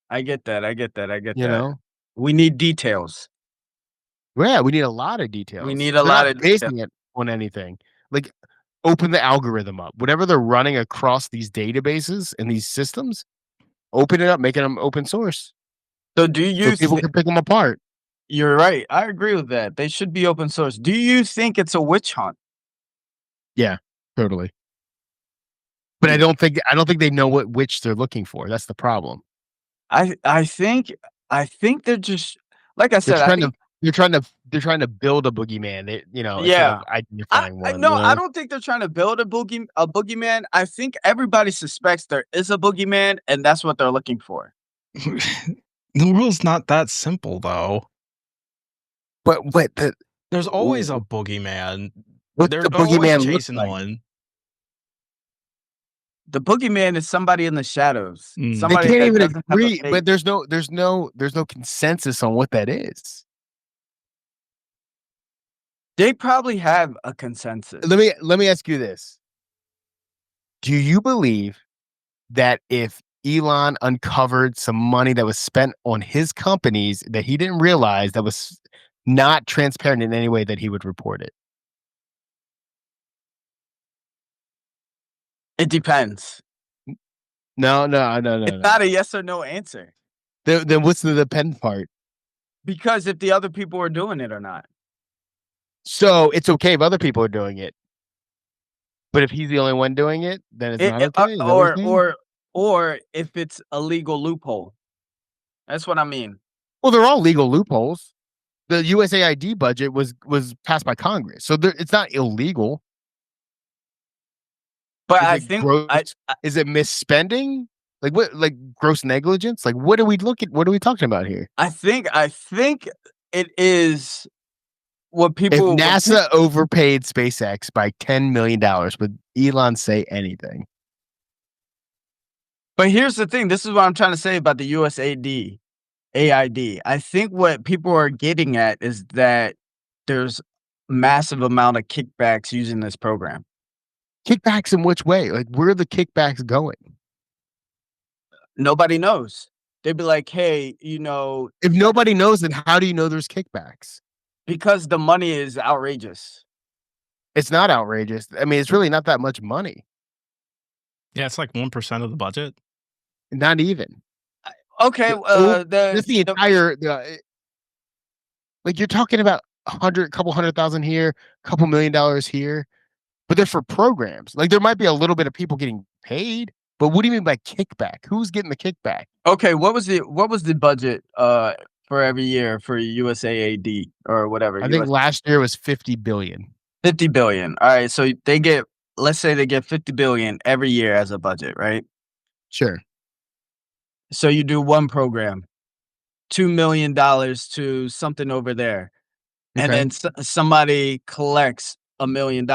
I get that. I get that. I get You that. know? We need details. Yeah, we need a lot of details. We need a They're lot not of basing it on anything. Like, open the algorithm up. Whatever they're running across these databases and these systems, open it up, making them open source. So do you So people can pick them apart. You're right. I agree with that. They should be open source. Do you think it's a witch hunt? Totally. But I don't think they know what witch they're looking for. That's the problem. I think they're just like I said. They're trying to build a boogeyman. Instead Yeah. of identifying one. No, I don't think they're trying to build a boogeyman. I think everybody suspects there is a boogeyman, and that's what they're looking for. The world's not that simple, though. But There's always a boogeyman. what's They're the always boogeyman look chasing like? one. The boogeyman is somebody in the shadows. Mm. They They Somebody can't that even doesn't have a agree. face. But there's no consensus on what that is. They probably have a consensus. Let me ask you this. Do you believe that if Elon uncovered some money that was spent on his companies that he didn't realize, that was not transparent in any way, that he would report it? It depends. No. It's not a yes or no answer. Then what's the depend part? Because if the other people are doing it or not. So it's okay if other people are doing it, but if he's the only one doing it, then it's not okay. Is that what you're saying? Or if it's a legal loophole. That's what I mean. Well, they're all legal loopholes. The USAID budget was passed by Congress, so it's not illegal. But Is I it think gross, is it misspending? Like what? Like gross negligence? Like what are we talking about here? I think it is what If people NASA overpaid SpaceX by $10 million, would Elon say anything? But here's the thing. This is what I'm trying to say about the USAID. I think what people are getting at is that there's massive amount of kickbacks using this program. Kickbacks in which way? Like where are the kickbacks going? Nobody knows. They'd be like, hey, If nobody knows, then how do you know there's kickbacks? because the money is outrageous. It's not outrageous. I mean, it's really not that much money. Yeah, it's like 1% of the budget. Not even. Okay, That's the entire. Like you're talking about couple $100,000 here, couple $1 million here, but they're for programs. Like there might be a little bit of people getting paid, but what do you mean by kickback? Who's getting the kickback? Okay, what was the budget for every year for USAID or whatever? I think last year was 50 billion. 50 billion. All right, so let's say they get 50 billion every year as a budget, right? Sure. So you do one program, $2 million to something over there, and Okay. then somebody collects $1 million.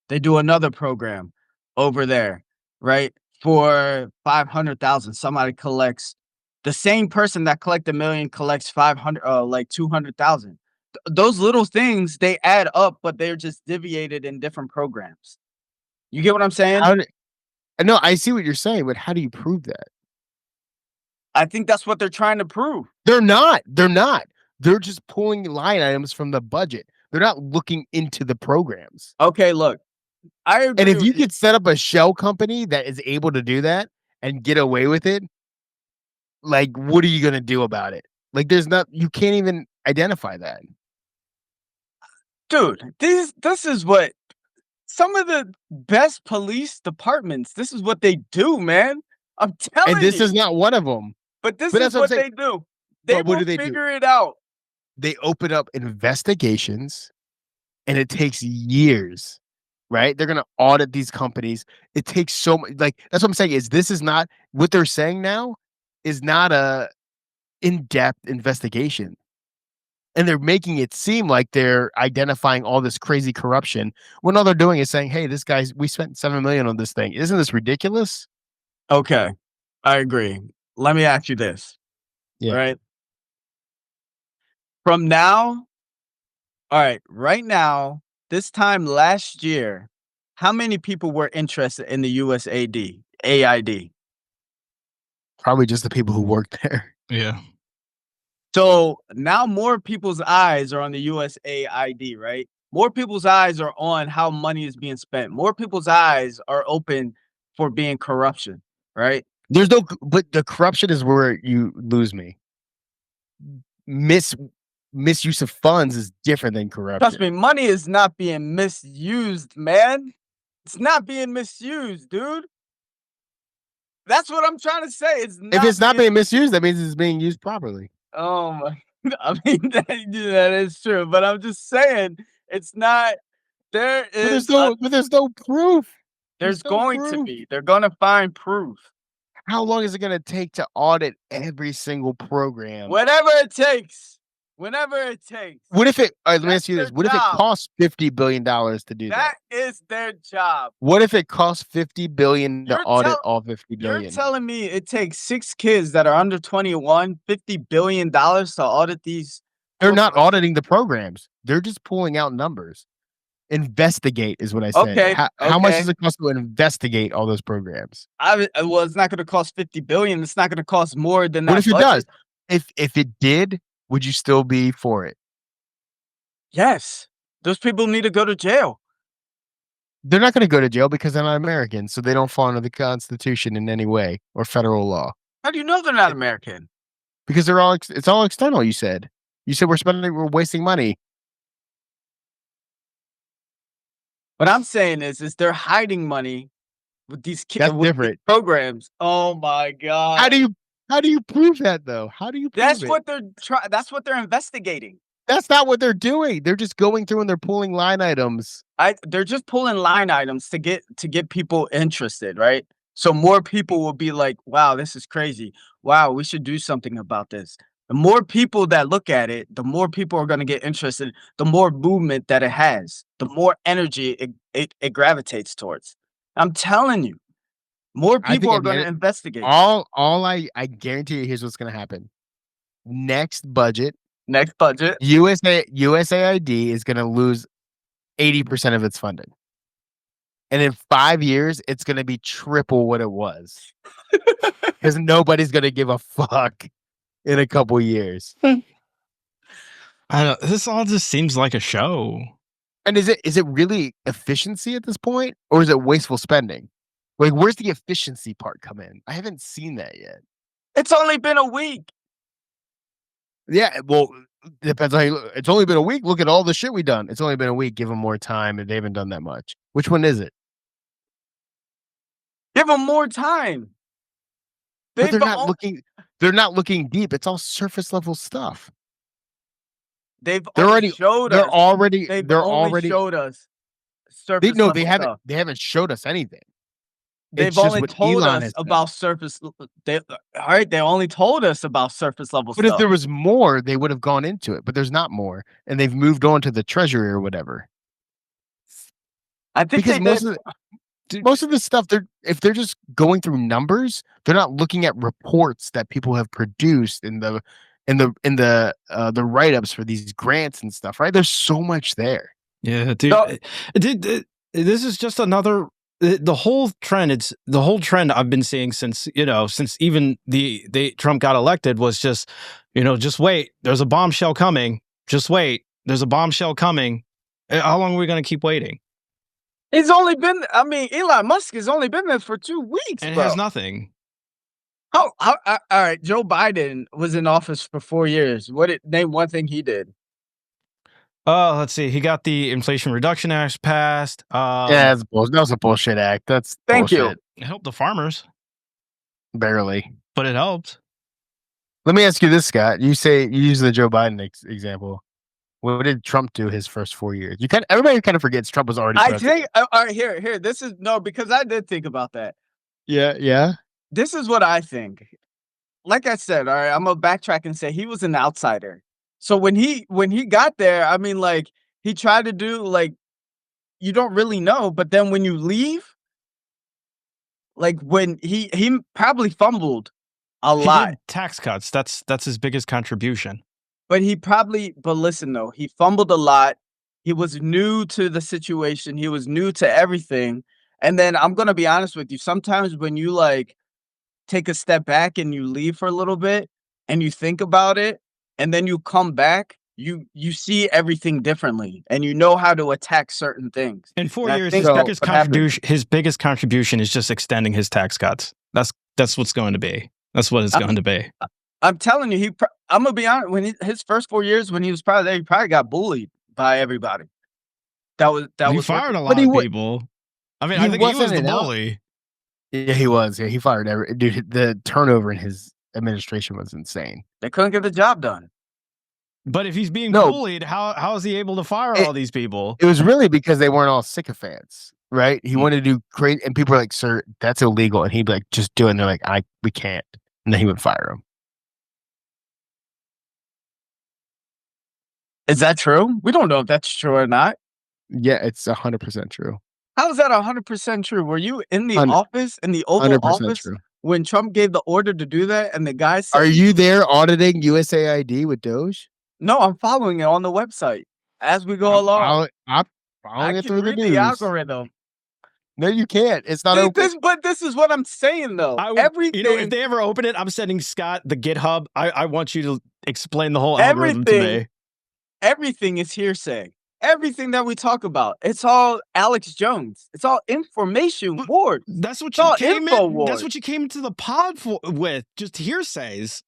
They do another program over there, right? For 500,000, somebody collects. The same person that collected $1 million collects 500, like 200,000. Those little things, they add up, but they're just deviated in different programs. You get what I'm saying? No, I see what you're saying, but how do you prove that? I think that's what they're trying to prove. They're not. They're just pulling line items from the budget. They're not looking into the programs. Okay, look, I agree. And if you could set up a shell company that is able to do that and get away with it, like, what are you going to do about it? Like, you can't even identify that. Dude, this is what some of the best police departments, this is what they do, man. I'm telling you. And this is not one of them. But this is what they do. They will figure it out. They open up investigations, and it takes years, right? They're going to audit these companies. It takes so much. Like, that's what I'm saying is this is not what they're saying now is not a in-depth investigation. And they're making it seem like they're identifying all this crazy corruption when all they're doing is saying, hey, we spent $7 million on this thing. Isn't this ridiculous? Okay. I agree. Let me ask you this. Yeah. Right? From now, all right, right now, this time last year, how many people were interested in the USAID, AID? Probably just the people who work there. Yeah. So now more people's eyes are on the USAID, right? More people's eyes are on how money is being spent. More people's eyes are open for being corruption, right? But the corruption is where you lose me. Misuse of funds is different than corruption. Trust me, money is not being misused, man. It's not being misused, dude. That's what I'm trying to say. If it's not being misused, that means it's being used properly. Oh my! I mean, that is true, but I'm just saying it's not. There is, but there's no proof. There's going to be. They're going to find proof. How long is it going to take to audit every single program? Whatever it takes. Whenever it takes. What if it? Let me ask you this: what if it costs $50 billion to do that? That is their job. What if it costs $50 billion to audit all 50 billion? You're telling me it takes 6 kids that are under 21, $50 billion to audit these? They're not auditing the programs. They're just pulling out numbers. Investigate is what I said. Okay, How much okay. does it cost to investigate all those programs? Well, it's not going to cost $50 billion. It's not going to cost more than that. What if it budget. does? If it did, would you still be for it? Yes, those people need to go to jail. They're not going to go to jail because they're not American, so they don't fall under the Constitution in any way or federal law. How do you know they're not American? Because it's all external. You said we're wasting money. What I'm saying is they're hiding money with these That's different programs. Oh my god! How do you prove that though? How do you? Prove That's it? what they're That's what they're investigating. That's not what they're doing. They're just going through and they're pulling line items. They're just pulling line items to get people interested, right? So more people will be like, "Wow, this is crazy. Wow, we should do something about this." The more people that look at it, the more people are going to get interested. The more movement that it has, the more energy it gravitates towards. I'm telling you, more people are going to investigate. All I guarantee you, here's what's going to happen. Next budget, USAID is going to lose 80% of its funding. And in 5 years, it's going to be triple what it was. Because nobody's going to give a fuck in a couple years. I don't, this all just seems like a show. And is it really efficiency at this point? Or is it wasteful spending? Like, where's the efficiency part come in? I haven't seen that yet. It's only been a week. Yeah, well, depends on how you look. It's only been a week. Look at all the shit we've done. It's only been a week. Give them more time, and they haven't done that much. Which one is it? Give them more time. But they're not looking. They're not looking deep. It's all surface level stuff. They've already showed us. They're already showed us. Surface level they haven't. Stuff. They haven't showed us anything. They've only told us about surface. They only told us about surface level stuff. But if there was more, they would have gone into it. But there's not more, and they've moved on to the treasury or whatever. I think because most of the stuff if they're just going through numbers, they're not looking at reports that people have produced in the write-ups for these grants and stuff. Right? There's so much there. Yeah, dude. This is just another. The whole trend I've been seeing since even the Trump got elected was just wait, there's a bombshell coming. Just wait, there's a bombshell coming. How long are we going to keep waiting? Elon Musk has only been there for 2 weeks, and bro. It has nothing. All right, Joe Biden was in office for 4 years. Name one thing he did? Let's see. He got the Inflation Reduction Act passed. Yeah, that was a bullshit act. Thank you. It helped the farmers. Barely. But it helped. Let me ask you this, Scott. You use the Joe Biden example. What did Trump do his first 4 years? Everybody kind of forgets Trump was already president. All right, here. This is because I did think about that. Yeah. This is what I think. Like I said, all right, I'm gonna backtrack and say he was an outsider. So when he got there, he tried to do you don't really know, but then when you leave, when he probably fumbled a lot. Did tax cuts. That's his biggest contribution. But listen though, he fumbled a lot. He was new to the situation. He was new to everything. And then I'm gonna be honest with you. Sometimes when you take a step back and you leave for a little bit and you think about it, and then you come back, you see everything differently, and you know how to attack certain things. In 4 years, his biggest contribution is just extending his tax cuts. That's what's going to be. That's what it's going to be. I'm telling you, I'm gonna be honest. When his first 4 years, when he was probably there, he probably got bullied by everybody. He fired a lot of people. I think he was the bully. Yeah, he was. Yeah, he fired dude. The turnover in his administration was insane. They couldn't get the job done. But if he's being bullied, how is he able to fire all these people? It was really because they weren't all sycophants, right? He wanted to do great, and people were like, "Sir, that's illegal," and he'd be like, "Just do it." And they're like, "We can't," and then he would fire him. Is that true? We don't know if that's true or not. Yeah, it's 100% true. How is that 100% true? Were you in the office, in the Oval Office, true. When Trump gave the order to do that, and the guy said, "Are you there auditing USAID with DOGE?" No, I'm following it on the website. as we go along. I'm I following it can through the read the news. algorithm. No, you can't. It's not open. But this is what I'm saying, though. I would, Everything, if they ever open it, I'm sending Scott the GitHub. I want you to explain the whole algorithm to me. everything is hearsay. Everything that we talk about, it's all Alex Jones. It's all information wars. That's what It's you all came info in. wars. That's what you came into the pod with, just hearsays.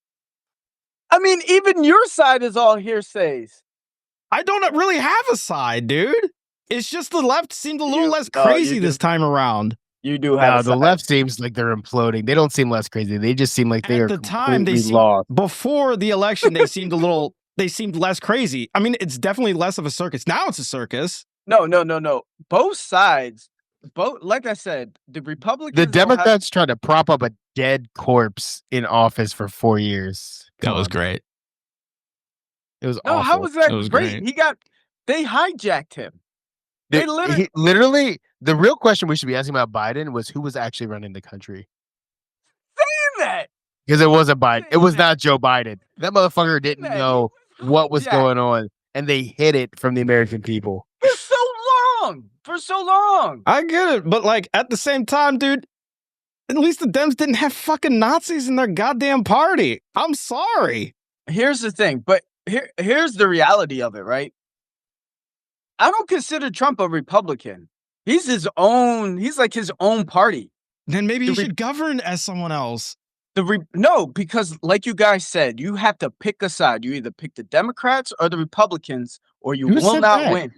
I mean, even your side is all hearsays. I don't really have a side, dude. It's just the left seemed a little less crazy this time around. You do have the left seems like they're imploding. They don't seem less crazy. They just seem like they are completely lost. Before the election, they seemed they seemed less crazy. I mean, it's definitely less of a circus. Now it's a circus. No. Both sides, like I said, the Republicans. The Democrats tried to prop up a dead corpse in office for 4 years. That was great. It was No, awful. how was that great? They hijacked him. They literally, the real question we should be asking about Biden was who was actually running the country. Saying that. Because it wasn't Biden. It was not Joe Biden. That motherfucker didn't know what was going on, and they hid it from the American people. For so long. I get it, but like at the same time, dude, at least the Dems didn't have fucking Nazis in their goddamn party. I'm sorry. Here's the thing, but here's the reality of it, right? I don't consider Trump a Republican. He's like his own party. Then maybe he should govern as someone else. No, because like you guys said, you have to pick a side. You either pick the Democrats or the Republicans, or you will not win.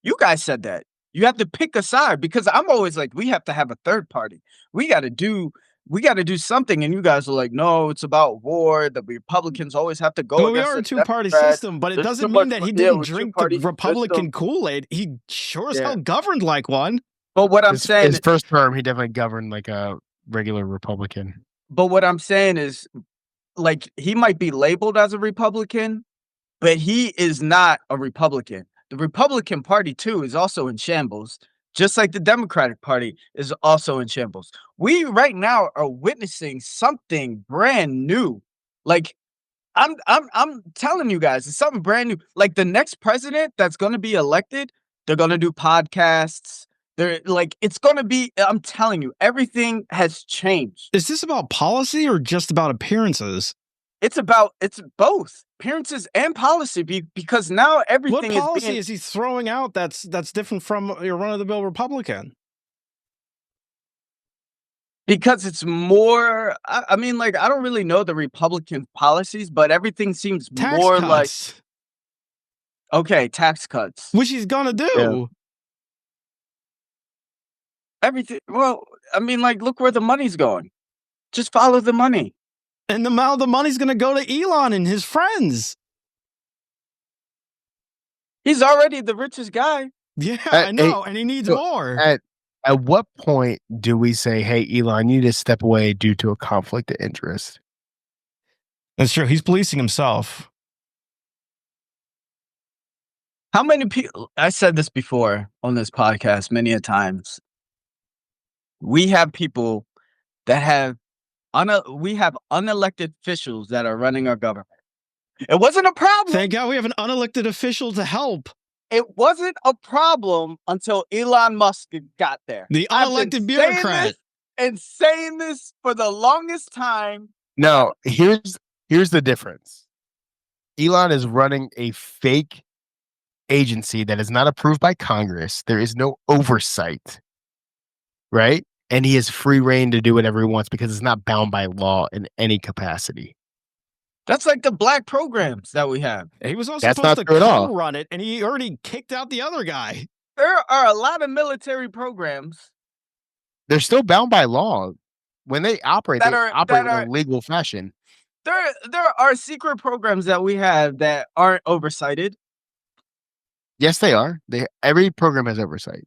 You guys said that. You have to pick a side because I'm always like, we have to have a third party. We got to do something. And you guys are like, no, it's about war. The Republicans always have to go. Well, we are a two-party system, but it doesn't mean that he didn't drink the Republican Kool-Aid. He sure as hell governed like one. But what I'm saying, his first term, he definitely governed like a regular Republican. But what I'm saying is, like, he might be labeled as a Republican, but he is not a Republican. The Republican Party, too, is also in shambles, just like the Democratic Party is also in shambles. We right now are witnessing something brand new. Like, I'm telling you guys, it's something brand new. Like, the next president that's going to be elected, they're going to do podcasts. They're like, it's going to be, I'm telling you, everything has changed. Is this about policy or just about appearances? It's both appearances and policy because now everything What policy is he throwing out that's different from your run-of-the-mill Republican? Because it's more, I mean, like, I don't really know the Republican policies, but everything seems more like, okay, tax cuts. Which he's gonna do. Yeah. Everything, well, I mean, like, look where the money's going. Just follow the money. And the money's going to go to Elon and his friends. He's already the richest guy. Yeah, I know. And he needs more. At what point do we say, hey, Elon, you need to step away due to a conflict of interest? That's true. He's policing himself. How many people, I said this before on this podcast many a times. We have people that have unelected officials that are running our government. It wasn't a problem. Thank God we have an unelected official to help. It wasn't a problem until Elon Musk got there. The unelected bureaucrat. And saying this for the longest time. No, here's the difference. Elon is running a fake agency that is not approved by Congress. There is no oversight. Right? And he has free reign to do whatever he wants because it's not bound by law in any capacity. That's like the black programs that we have. He was also supposed to co-run it, and he already kicked out the other guy. There are a lot of military programs. They're still bound by law. When they operate, they operate in a legal fashion. There are secret programs that we have that aren't oversighted. Yes, they are. Every program has oversight.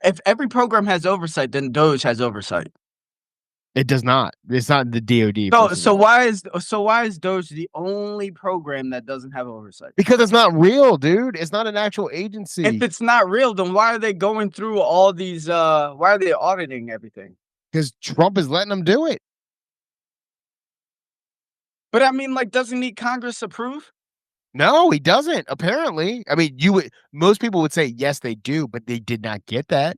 If every program has oversight, then DOGE has oversight. It does not. It's not the DOD. So why is DOGE the only program that doesn't have oversight? Because it's not real, dude. It's not an actual agency. If it's not real, then why are they going through all these? Why are they auditing everything? Because Trump is letting them do it. But I mean, like, doesn't need Congress approve? No, he doesn't. Apparently, I mean, most people would say yes, they do, but they did not get that.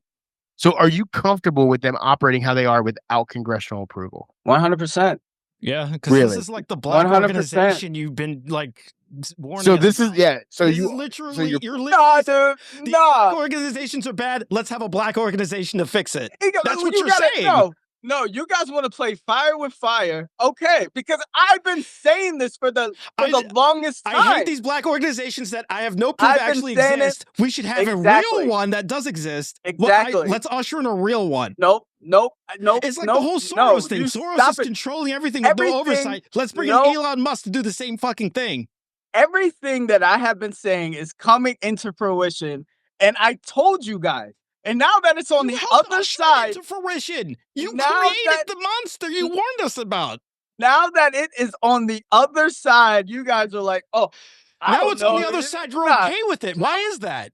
So, are you comfortable with them operating how they are without congressional approval? 100%. Yeah, because this Really? is like the black 100%. organization you've been like warning. So us this is about. So This you is literally so you're you're Nah, literally dude. the Nah. organizations are bad. Let's have a black organization to fix it. That's what You you're gotta- saying. No, you guys want to play fire with fire. Okay, because I've been saying this for the longest time. I hate these black organizations that I have no proof I've been actually saying it. exist. We should have a Exactly. real one that does exist. Exactly. Let's usher in a real one. Nope. It's like the whole Soros thing. Soros is controlling everything with no oversight. Let's bring in Elon Musk to do the same fucking thing. Everything that I have been saying is coming into fruition, and I told you guys. And now that it's on the other side, to fruition, you created the monster you warned us about. Now that it is on the other side, you guys are like, "Oh, now it's on the other side. You're okay with it. Why is that?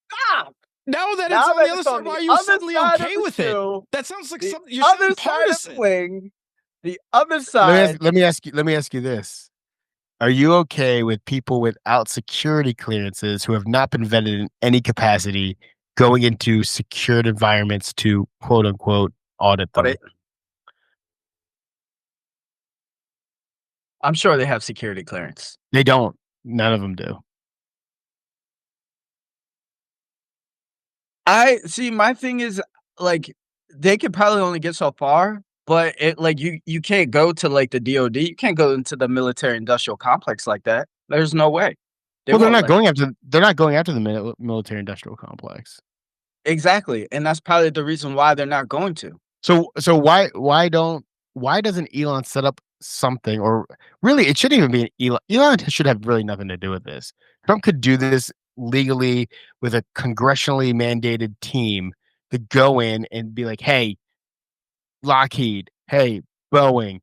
Stop." Now that it's on the other side, why are you suddenly okay with it? That sounds like something you're saying partisan. The other side. Let me ask you this. Are you okay with people without security clearances who have not been vetted in any capacity going into secured environments to quote unquote audit them? I'm sure they have security clearance. They don't. None of them do. I see. My thing is like they could probably only get so far, but it like you can't go to like the DOD. You can't go into the military industrial complex like that. There's no way. They're not going after. They're not going after the military industrial complex. Exactly, and that's probably the reason why they're not going to. So why doesn't Elon set up something, or really it shouldn't even be Elon. Elon should have really nothing to do with this. Trump could do this legally with a congressionally mandated team to go in and be like, hey, Lockheed, hey, Boeing,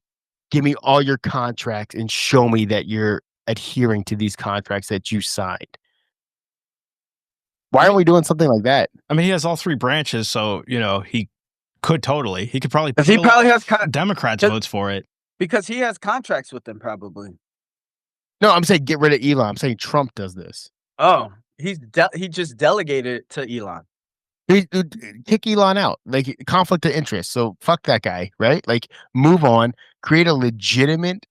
give me all your contracts and show me that you're adhering to these contracts that you signed. Why aren't we doing something like that? I mean, he has all three branches, so he could totally. He could probably. He probably has Democrats votes for it because he has contracts with them, probably. No, I'm saying get rid of Elon. I'm saying Trump does this. Oh, he just delegated it to Elon. He kick Elon out, like conflict of interest. So fuck that guy, right? Like move on, create a legitimate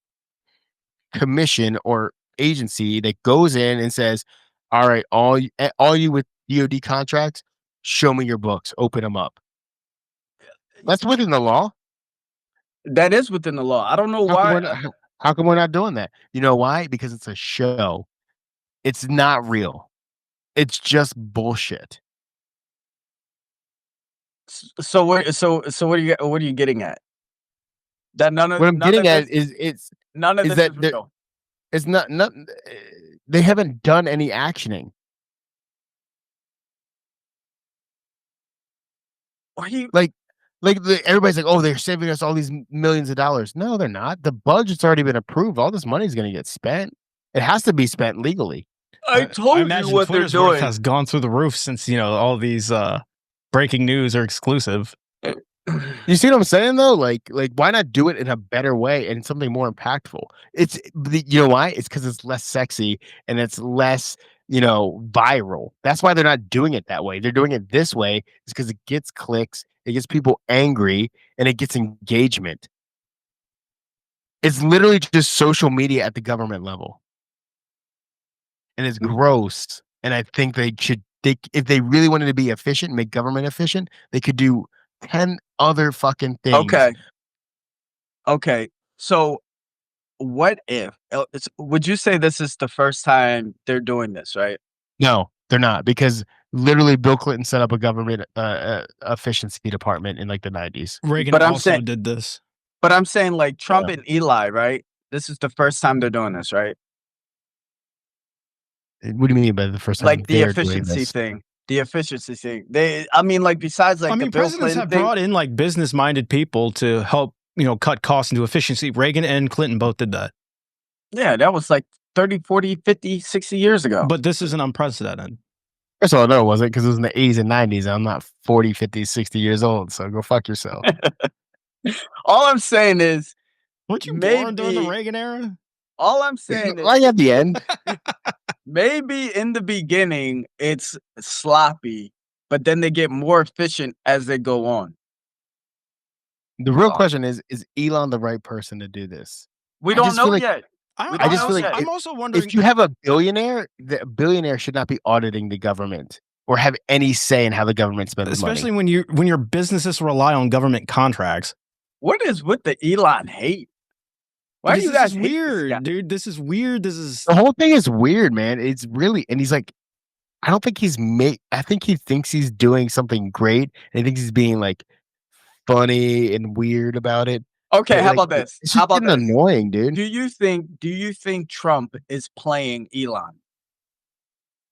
commission or agency that goes in and says, all right, all you with DOD contracts, show me your books, open them up. That's within the law. That is within the law. I don't know why. How come we're not doing that? You know why? Because it's a show. It's not real. It's just bullshit. So what are you getting at? That none of what I'm getting at is none of this is real. It's not they haven't done any actioning. Everybody's like, oh, they're saving us all these millions of dollars. No, they're not. The budget's already been approved. All this money is going to get spent. It has to be spent legally. I told you what Twitter's they're doing has gone through the roof since all these breaking news are exclusive. You see what I'm saying though? Like why not do it in a better way and something more impactful? It's you know why? It's because it's less sexy and it's less viral. That's why they're not doing it that way. They're doing it this way. It's because it gets clicks, it gets people angry, and it gets engagement. It's literally just social media at the government level, and it's gross. And I think if they really wanted to be efficient, make government efficient, they could do 10 other fucking things. Okay. So what if would you say this is the first time they're doing this, right? No, they're not, because literally Bill Clinton set up a government efficiency department in like the 90s. Reagan also did this. But I'm saying like Trump and Eli, right? This is the first time they're doing this, right? What do you mean by the first time? Like the efficiency thing. The efficiency thing. Besides the presidents have brought in like business-minded people to help, cut costs into efficiency. Reagan and Clinton both did that. Yeah, that was like 30, 40, 50, 60 years ago. But this isn't unprecedented. First of all, no, it wasn't, because it was in the 80s and 90s. I'm not 40, 50, 60 years old, so go fuck yourself. All I'm saying is, weren't you born during the Reagan era? All I'm saying is Like at the end, maybe in the beginning it's sloppy, but then they get more efficient as they go on. the real question is Elon the right person to do this? We I don't just feel know like- yet. I, We I don't just know feel like yet. I'm also wondering If you have a billionaire, the billionaire should not be auditing the government or have any say in how the government spends especially money. when your businesses rely on government contracts. What is with the Elon hate? Why do Because you this guys is hate this guy? weird, dude. This is weird. This is The whole thing is weird, man. It's really, and he's like, I don't think I think he thinks he's doing something great, and he thinks he's being like funny and weird about it. Okay, But, how like, about this? It's How just about getting this? annoying, dude. Do you think Trump is playing Elon?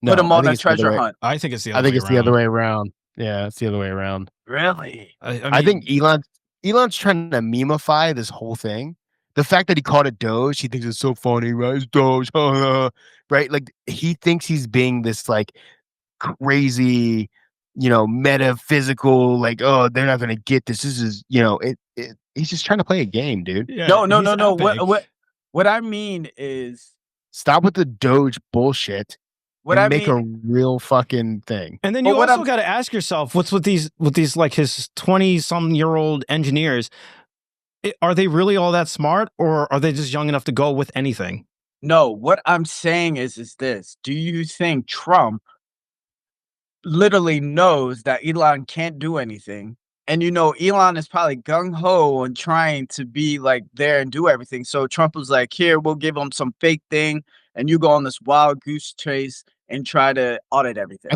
No, Put him I on think a it's the other treasure way. hunt. I think it's the I other think way it's the around. other way around. Yeah, it's the other way around. Really? I think Elon's trying to memeify this whole thing. The fact that he called it Doge, he thinks it's so funny, right? It's Doge, right? Like he thinks he's being this like crazy, metaphysical, like, oh, they're not gonna get this. This is, he's just trying to play a game, dude. Yeah, No. he's epic. What I mean is Stop with the Doge bullshit what and I make mean. a real fucking thing. And then But you what also I'm- got to ask yourself, what's with these like his 20-some-year-old engineers? Are they really all that smart, or are they just young enough to go with anything? No, what I'm saying is this. Do you think Trump literally knows that Elon can't do anything? And Elon is probably gung ho and trying to be like there and do everything. So Trump was like, here, we'll give him some fake thing, and you go on this wild goose chase and try to audit everything.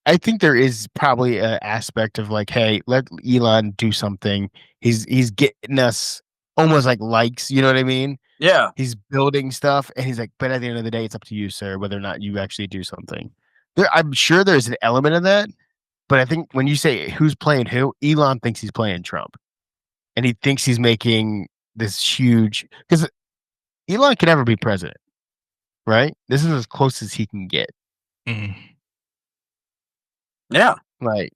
I think there is probably an aspect of like, hey, let Elon do something. He's getting us almost like likes, you know what I mean? Yeah. He's building stuff, and he's like, but at the end of the day, it's up to you, sir, whether or not you actually do something. I'm sure there's an element of that, but I think when you say who's playing who, Elon thinks he's playing Trump, and he thinks he's making this huge because Elon can never be president, right? This is as close as he can get. Yeah. Like,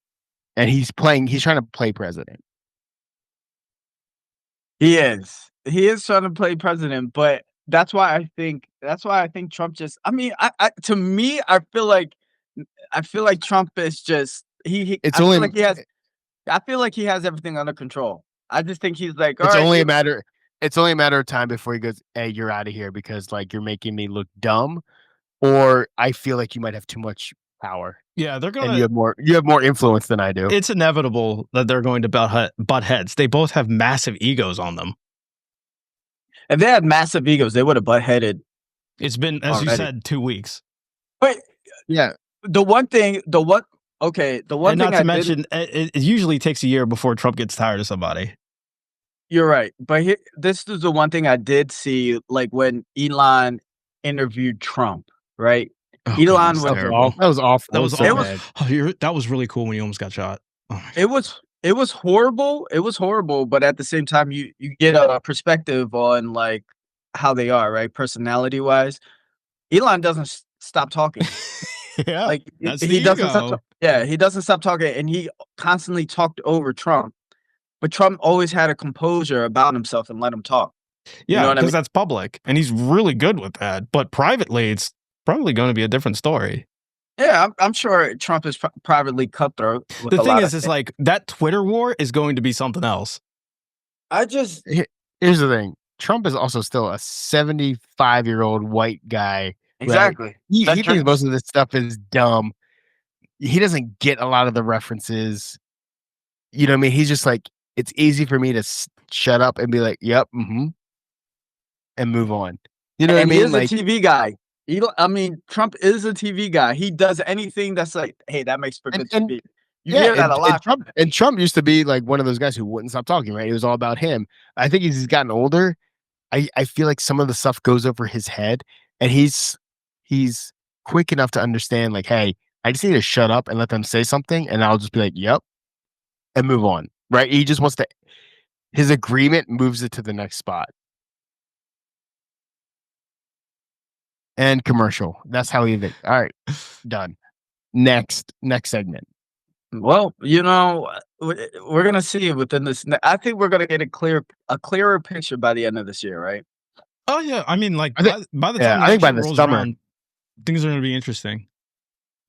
and he's trying to play president. He is trying to play president, but that's why I think Trump just I mean, to me, I feel like Trump is just It's I only feel like he has I feel like he has everything under control. I just think he's like, it's all right, only a matter of time before he goes, hey, you're out of here because like you're making me look dumb, or I feel like you might have too much power. Yeah, they're And going you have more influence than I do. It's inevitable that they're going to butt heads. They both have massive egos on them. if they had massive egos, they would have butt headed. It's been, as you Already. said, 2 weeks. But Yeah. the one thing And I not to did- mention, it usually takes a year before Trump gets tired of somebody. You're right, but this is the one thing I did see, like when Elon interviewed Trump, right? Oh, Elon goodness, was terrible. That was awful. That was so awful. bad. That was really cool when he almost got shot. Oh my It was horrible. It was horrible, but at the same time, you get a perspective on like how they are, right? Personality wise, Elon doesn't stop talking. yeah, Like that's he the doesn't stop. ego. Yeah, he doesn't stop talking, and he constantly talked over Trump. But Trump always had a composure about himself and let him talk. Yeah, know what I because mean? that's public, and he's really good with that. But privately, it's probably going to be a different story. Yeah, I'm sure Trump is privately cutthroat. with The a thing lot is, of- like that Twitter war is going to be something else. I just Here's the thing. Trump is also still a 75-year-old white guy. Right? exactly. He That thinks trans- most of this stuff is dumb. He doesn't get a lot of the references. You know what I mean? He's just like, it's easy for me to shut up and be like, yep, and move on. You know what I And he mean? is Like, a TV guy. Trump is a TV guy. He does anything that's like, hey, that makes for good And- TV. You hear that a lot. And Trump used to be like one of those guys who wouldn't stop talking, right? It was all about him. I think as he's gotten older, I feel like some of the stuff goes over his head, and he's quick enough to understand, like, hey, I just need to shut up and let them say something, and I'll just be like, yep, and move on. Right? He just wants to. His agreement moves it to the next spot. And commercial. That's how he did. All right, done. Next segment. Well, we're gonna see within this. I think we're gonna get a clearer picture by the end of this year, right? Oh yeah, I mean, like I think- by the yeah, time I think next by year the rolls summer. around, things are going to be interesting.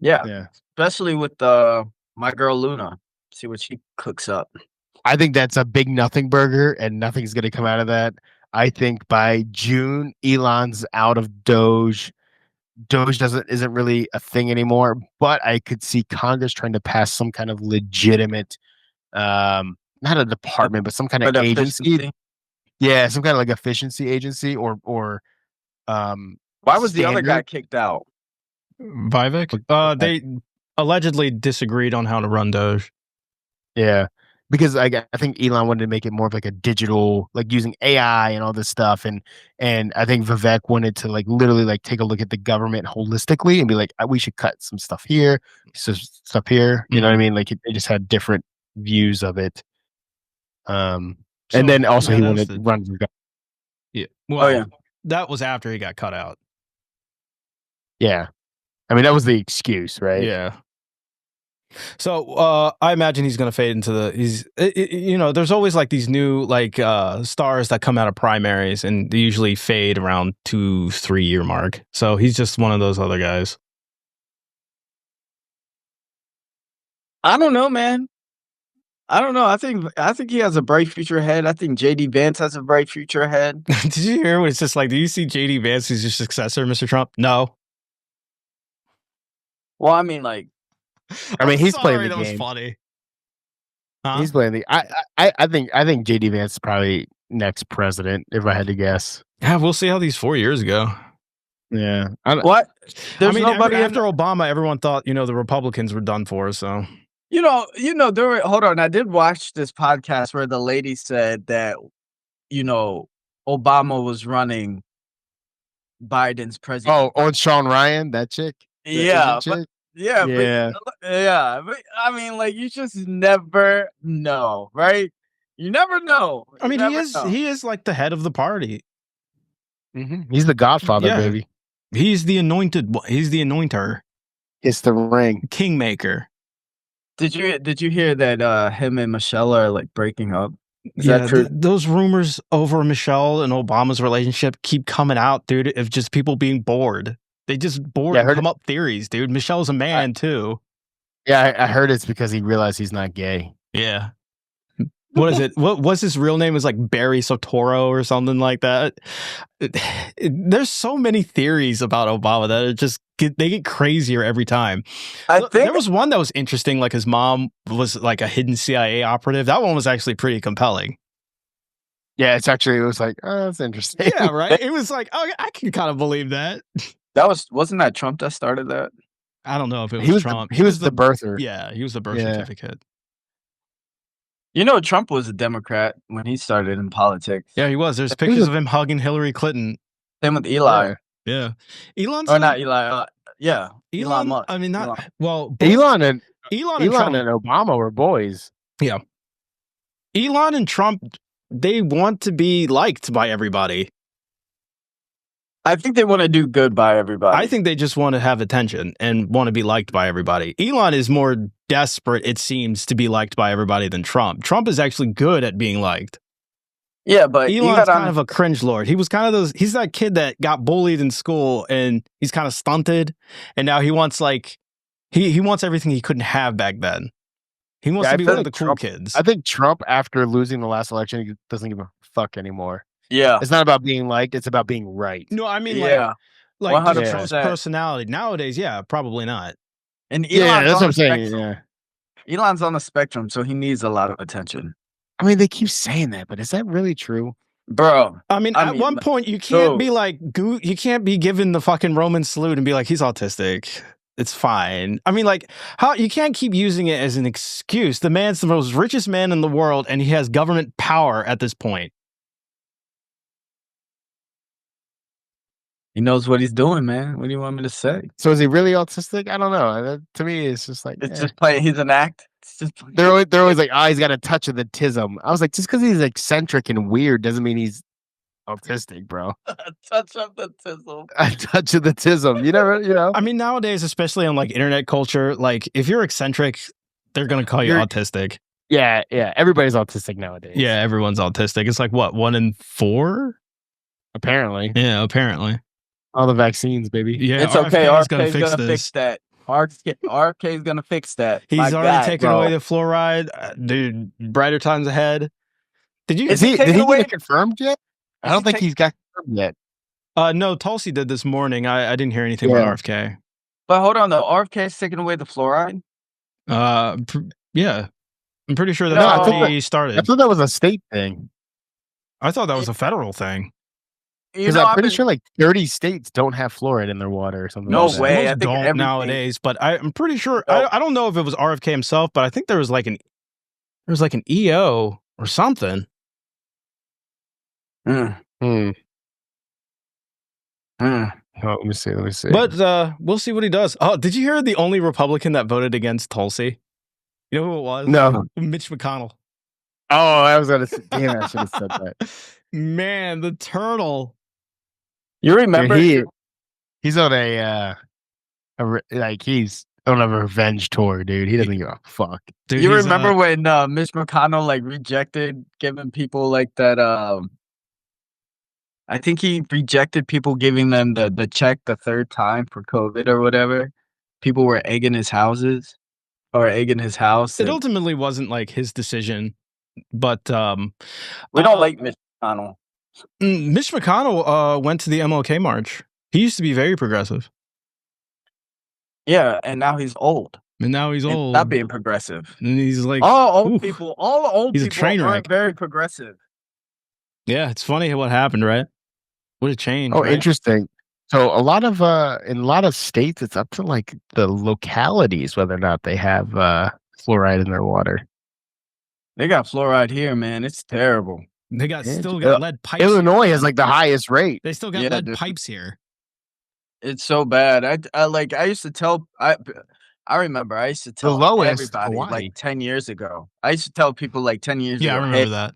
Yeah, Yeah. especially with my girl Luna. See what she cooks up. I think that's a big nothing burger, and nothing's going to come out of that. I think by June, Elon's out of Doge. Doge isn't really a thing anymore. But I could see Congress trying to pass some kind of legitimate, not a department, but some kind of But agency. efficiency. Yeah, some kind of like efficiency agency or Why was the other guy standard. kicked out? Vivek, they allegedly disagreed on how to run Doge. Yeah, because I think Elon wanted to make it more of like a digital, like using AI and all this stuff, and I think Vivek wanted to like literally like take a look at the government holistically and be like, we should cut some stuff here, some stuff here. You know what I mean? Like they just had different views of it. And then also he wanted to run. Yeah. Well, yeah. That was after he got cut out. Yeah, I mean that was the excuse, right? Yeah. So I imagine he's going to fade into there's always like these new like stars that come out of primaries and they usually fade around 2-3 year mark. So he's just one of those other guys. I don't know, man. I don't know. I think he has a bright future ahead. I think JD Vance has a bright future ahead. Did you hear what it's just like? Do you see JD Vance as your successor, Mr. Trump? No. Well, I mean, like, I mean, he's playing the that game. Was funny. Huh? He's playing the. I think JD Vance is probably next president if I had to guess. Yeah, we'll see how these 4 years go. Yeah. What? There's nobody after Obama. Everyone thought the Republicans were done for. So hold on. I did watch this podcast where the lady said that Obama was running Biden's president. Oh, on Sean Ryan, that chick. Yeah, chick? But I mean, like, you just never know, right? You never know. I mean, he is like the head of the party. Mm-hmm. He's the Godfather, baby. He's the anointed. He's the anointer. It's the ring. Kingmaker. Did you hear that him and Michelle are like breaking up? Is that true? Those rumors over Michelle and Obama's relationship keep coming out, dude, of just people being bored. They just come up theories, dude. Michelle's a man too. Yeah, I heard it's because he realized he's not gay. Yeah. What is it? What was his real name? Is like Barry Soetoro or something like that. There's so many theories about Obama that it just they get crazier every time. I think there was one that was interesting. Like his mom was like a hidden CIA operative. That one was actually pretty compelling. Yeah, it was like, oh, that's interesting. Yeah, right. It was like, oh, I can kind of believe that. Wasn't that Trump that started that? I don't know if it was Trump. He was the birther. Yeah, he was the birth certificate. Trump was a Democrat when he started in politics. Yeah, he was. There's pictures of him hugging Hillary Clinton. Same with Eli. Yeah. Elon's not Eli. Elon Musk. I mean, not Elon. Well. Elon and Trump, and Obama were boys. Yeah. Elon and Trump, they want to be liked by everybody. I think they want to do good by everybody. I think they just want to have attention and want to be liked by everybody. Elon is more desperate, it seems, to be liked by everybody than Trump. Trump is actually good at being liked. Yeah, but Elon's kind of a cringe lord. He was kind of he's that kid that got bullied in school and he's kind of stunted. And now he wants he wants everything he couldn't have back then. He wants to be one of the cool kids. I think Trump, after losing the last election, he doesn't give a fuck anymore. Yeah. It's not about being liked, it's about being right. No, I mean, like Trump's personality. Nowadays, yeah, probably not. And Elon's that's what I'm saying. Yeah. Elon's on the spectrum, so he needs a lot of attention. I mean, they keep saying that, but is that really true? Bro. I mean, at one point, you can't be like, you can't be given the fucking Roman salute and be like, he's autistic. It's fine. I mean, like, how you can't keep using it as an excuse. The man's the most richest man in the world, and he has government power at this point. He knows what he's doing, man. What do you want me to say? So is he really autistic? I don't know. To me, it's just like just playing. He's an act. It's just they're always like, oh, he's got a touch of the tism. I was like, just because he's eccentric and weird doesn't mean he's autistic, bro. A touch of the tism. A touch of the tism. You know. I mean, nowadays, especially on like internet culture, like if you're eccentric, they're gonna call you autistic. Yeah. Everybody's autistic nowadays. Yeah, everyone's autistic. It's like what, 1 in 4? Apparently, Yeah, apparently. all the vaccines, baby. Yeah, It's okay. RFK is gonna RFK's fix gonna fix this. that. RFK's gonna fix that. He's My already God, taken bro. away the fluoride. Dude, brighter times ahead. Did you? Is he Did taking he away? get it confirmed yet? I Is don't he think take- he's got confirmed yet. No, Tulsi did this morning. I didn't hear anything Yeah. about RFK. But hold on, though. RFK's taking away the fluoride. Yeah, I'm pretty sure that's No, I thought already I started. thought that was a state thing. I thought that was a federal thing. Because I'm pretty sure like 30 states don't have fluoride in their water or something. No like that. way. I Most think don't everything- nowadays, but I'm pretty sure. No. I don't know if it was RFK himself, but I think there was like an EO or something. Mm, Hmm. mm. Oh, let me see. But we'll see what he does. Oh, did you hear the only Republican that voted against Tulsi? You know who it was? No. Mitch McConnell. Oh, I was gonna say, damn, I should have said that. Man, the turtle. You remember? Dude, he's on he's on a revenge tour, dude. He doesn't give a fuck. Dude, You he's, remember when Mitch McConnell like rejected giving people like that? I think he rejected people giving them the check the third time for COVID or whatever. People were egging his house. It ultimately wasn't like his decision, but we don't like Mitch McConnell. Mitch McConnell went to the MLK march. He used to be very progressive, Yeah, and now he's old. and now he's And old. not being progressive. And he's like, All oof. the old He's a people train aren't wreck. very progressive. Yeah, it's funny what happened, right? What a change. Oh, right? interesting. So a lot of in a lot of states, it's up to like the localities whether or not they have fluoride in their water. They got fluoride here, man. It's terrible. They got Yeah, still got lead pipes. Illinois has like the highest rate. They still got Yeah, lead dude. pipes here. It's so bad. I used to tell I remember I used to tell lowest, everybody Hawaii. like 10 years ago. I used to tell people like 10 years Yeah, ago. I remember "Hey," that.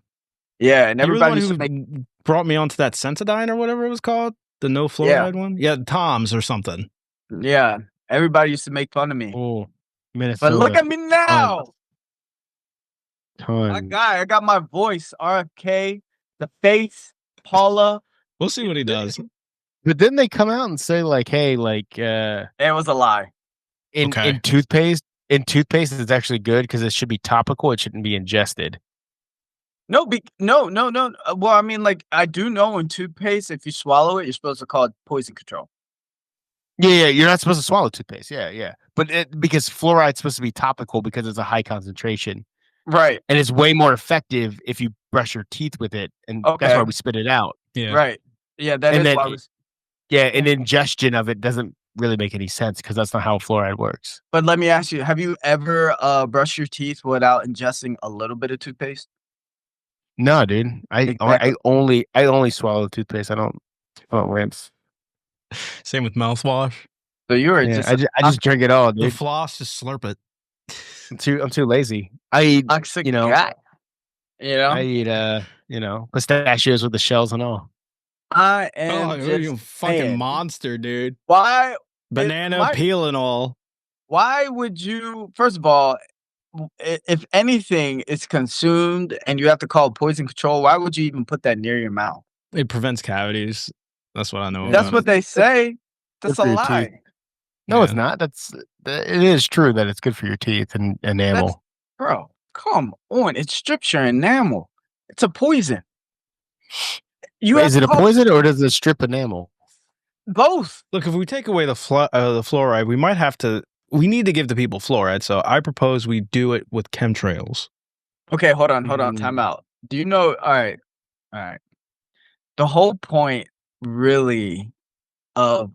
Yeah, and You were the everybody one used to who make brought me onto that Sensodyne or whatever it was called, the no fluoride one. Yeah, Tom's or something. yeah, everybody used to make fun of me. Oh, Minnesota. But look at me now. Ton. I got my voice, RFK, the face, Paula. We'll see what he does. But then they come out and say like, hey, like It was a lie. in toothpaste, it's actually good because it should be topical. It shouldn't be ingested. No. Well, I mean, like I do know in toothpaste, if you swallow it, you're supposed to call it poison control. Yeah, you're not supposed to swallow toothpaste. Yeah. But because fluoride's supposed to be topical because it's a high concentration. Right. And it's way more effective if you brush your teeth with it. And that's Okay. why we spit it out. Yeah. Right. Yeah, that And is then- why I was. Yeah, and ingestion of it doesn't really make any sense because that's not how fluoride works. But let me ask you, have you ever brushed your teeth without ingesting a little bit of toothpaste? No, dude. I Exactly. only swallow toothpaste. I don't rinse. Same with mouthwash. So you were Yeah, just I just drink it all, The dude. floss, just slurp it. I'm too lazy. I eat toxic you know, guy. You know, I eat pistachios with the shells and all. I am Oh, you're just a fucking saying, monster, dude. Why? Banana why- peel and all. Why would you? First of all, if anything is consumed and you have to call poison control, why would you even put that near your mouth? It prevents cavities. That's what I know. That's about what it. they say. That's Good for a your lie. teeth. No, it's Yeah. not. It is true that it's good for your teeth and enamel. Bro, come on. It strips your enamel. It's a poison. You have Is it to a call poison or does it strip enamel? both? Look, if we take away the fluoride, we might have to. We need to give the people fluoride. So I propose we do it with chemtrails. Okay, hold on. Mm. Time out. Do you know? All right. The whole point, really, of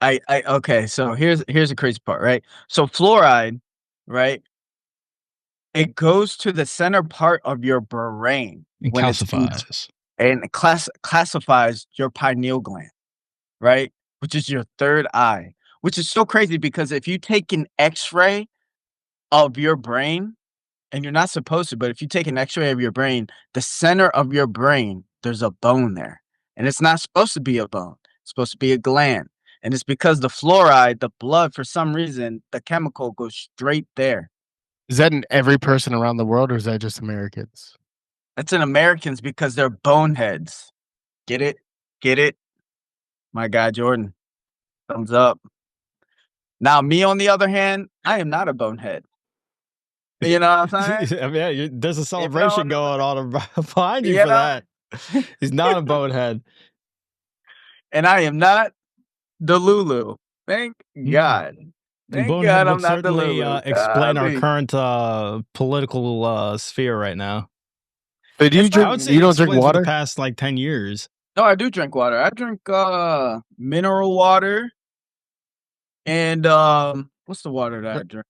okay. So here's the crazy part, right? So fluoride, right? It goes to the center part of your brain It when it's calcifies. and classifies your pineal gland, right? Which is your third eye. Which is so crazy because if you take an X-ray of your brain, and you're not supposed to, but if you take an X-ray of your brain, the center of your brain, there's a bone there. And it's not supposed to be a bone. It's supposed to be a gland. And it's because the fluoride, the blood, for some reason, the chemical goes straight there. Is that in every person around the world or is that just Americans? That's in Americans because they're boneheads. Get it? Get it? My guy Jordan. Thumbs up. Now, me on the other hand, I am not a bonehead. You know what I'm saying? I mean, yeah, there's a You know celebration what I'm going on behind you You for know? that. He's not a bonehead. And I am not the Lulu. Thank God. Thank Bonehead God would I'm not the certainly Lulu. explain our Golly. current political sphere right now. So do you It's not- I would drink? say You it don't drink explains for the water? past like 10 years. No, I do drink water. I drink mineral water and what's the water that I drink?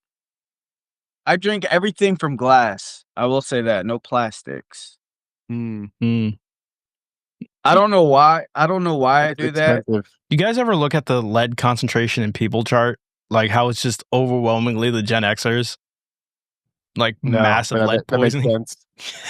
I drink everything from glass. I will say that. No plastics. Mm, I don't know why. I don't know why I it's do that. expensive. You guys ever look at the lead concentration in people chart? Like how it's just overwhelmingly the Gen Xers? Like No, massive but lead that makes poisoning. sense.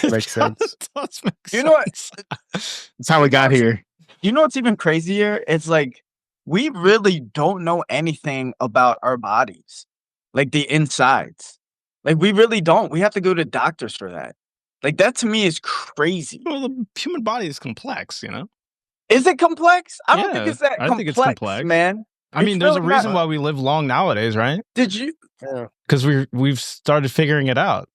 That makes sense. It does make You know what? sense. That's how we got here. You know what's even crazier? It's like we really don't know anything about our bodies, like the insides. Like we really don't. We have to go to doctors for that. Like that to me is crazy. Well, the human body is complex, you know? Is it complex? I don't think Yeah, it's that I complex, think it's complex. man. I mean, It's there's a really reason not. why we live long nowadays, right? Did you? Because we've started figuring it out.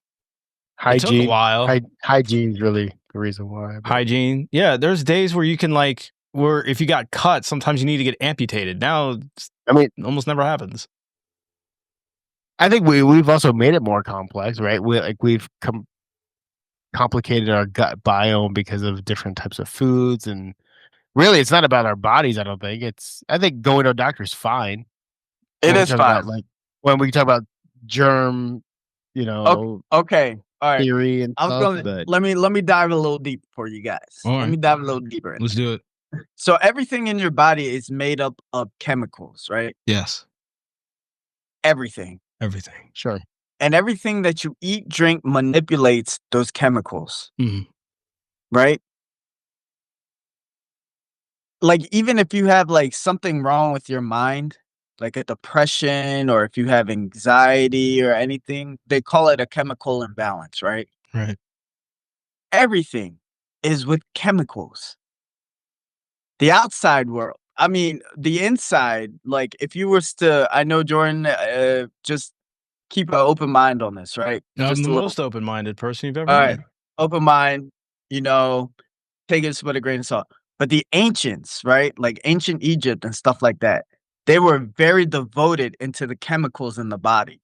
It took a Hygiene. while. Hygiene is really the reason why. but- Hygiene. Yeah, there's days where you can like where if you got cut, sometimes you need to get amputated. Now it's I mean, almost never happens. I think we've also made it more complex, right? We've complicated our gut biome because of different types of foods, and really, it's not about our bodies. I don't think I think going to a doctor is fine. It When we is talk fine. about, like when we talk about germ, Okay. All right. theory and I was stuff. gonna But let me dive a little deeper for you guys. All Let right. me dive a little deeper. Let's do it. So everything in your body is made up of chemicals, right? Yes. Everything. Everything. sure, And everything that you eat, drink manipulates those chemicals, Mhm. right? Like even if you have like something wrong with your mind, like a depression or if you have anxiety or anything, they call it a chemical imbalance, right? Right. Everything is with chemicals. The outside world. I mean, the inside, like if you was to, I know Jordan, just keep an open mind on this, right? I'm Just the a little. most open-minded person you've ever All met. right. Open mind, you know, take it with a grain of salt. But the ancients, right? Like ancient Egypt and stuff like that, they were very devoted into the chemicals in the body.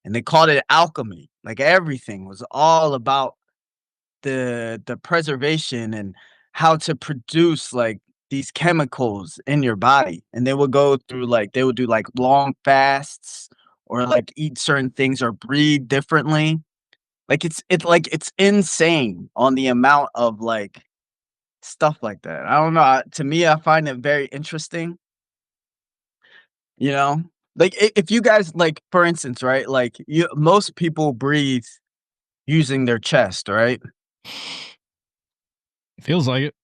And they called it alchemy. Like everything was all about the preservation and how to produce like these chemicals in your body. And they would go through like they would do like long fasts or like eat certain things or breathe differently. Like it's insane on the amount of like stuff like that. I don't know. To me, I find it very interesting. You know, like if you guys like, for instance, right? Like most people breathe using their chest, right? Feels like it.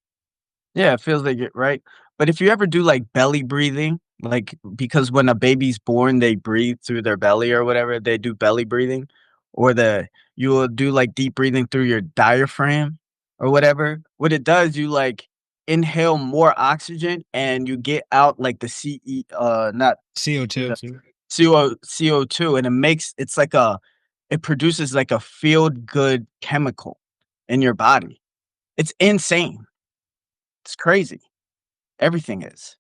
Yeah, it feels like it, right? But if you ever do like belly breathing, like because when a baby's born, they breathe through their belly or whatever, they do belly breathing, or you will do like deep breathing through your diaphragm or whatever. What it does, you like inhale more oxygen and you get out like the not CO2. CO2, and it produces like a feel good chemical in your body. It's insane. It's crazy. Everything is.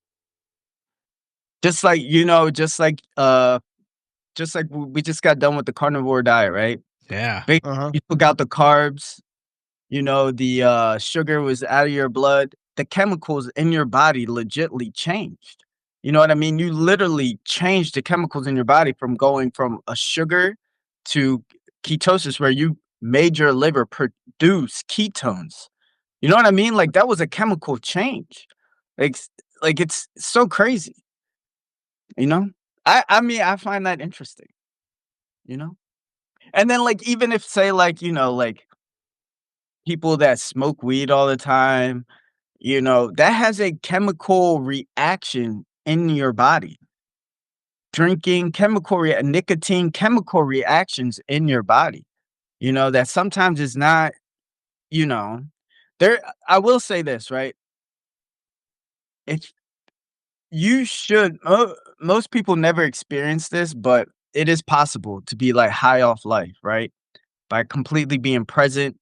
Just like, just like we just got done with the carnivore diet, right? Yeah. You took out the carbs, the sugar was out of your blood. The chemicals in your body legitly changed. You know what I mean? You literally changed the chemicals in your body from going from a sugar to ketosis, where you made your liver produce ketones. You know what I mean? Like that was a chemical change. Like, like it's so crazy. You know? I mean, I find that interesting, you know? And then like even if say like, like people that smoke weed all the time, that has a chemical reaction in your body. Drinking nicotine chemical reactions in your body. That sometimes is not, there I will say this, right? if you should, most people never experience this, but it is possible to be like high off life, right? By completely being present,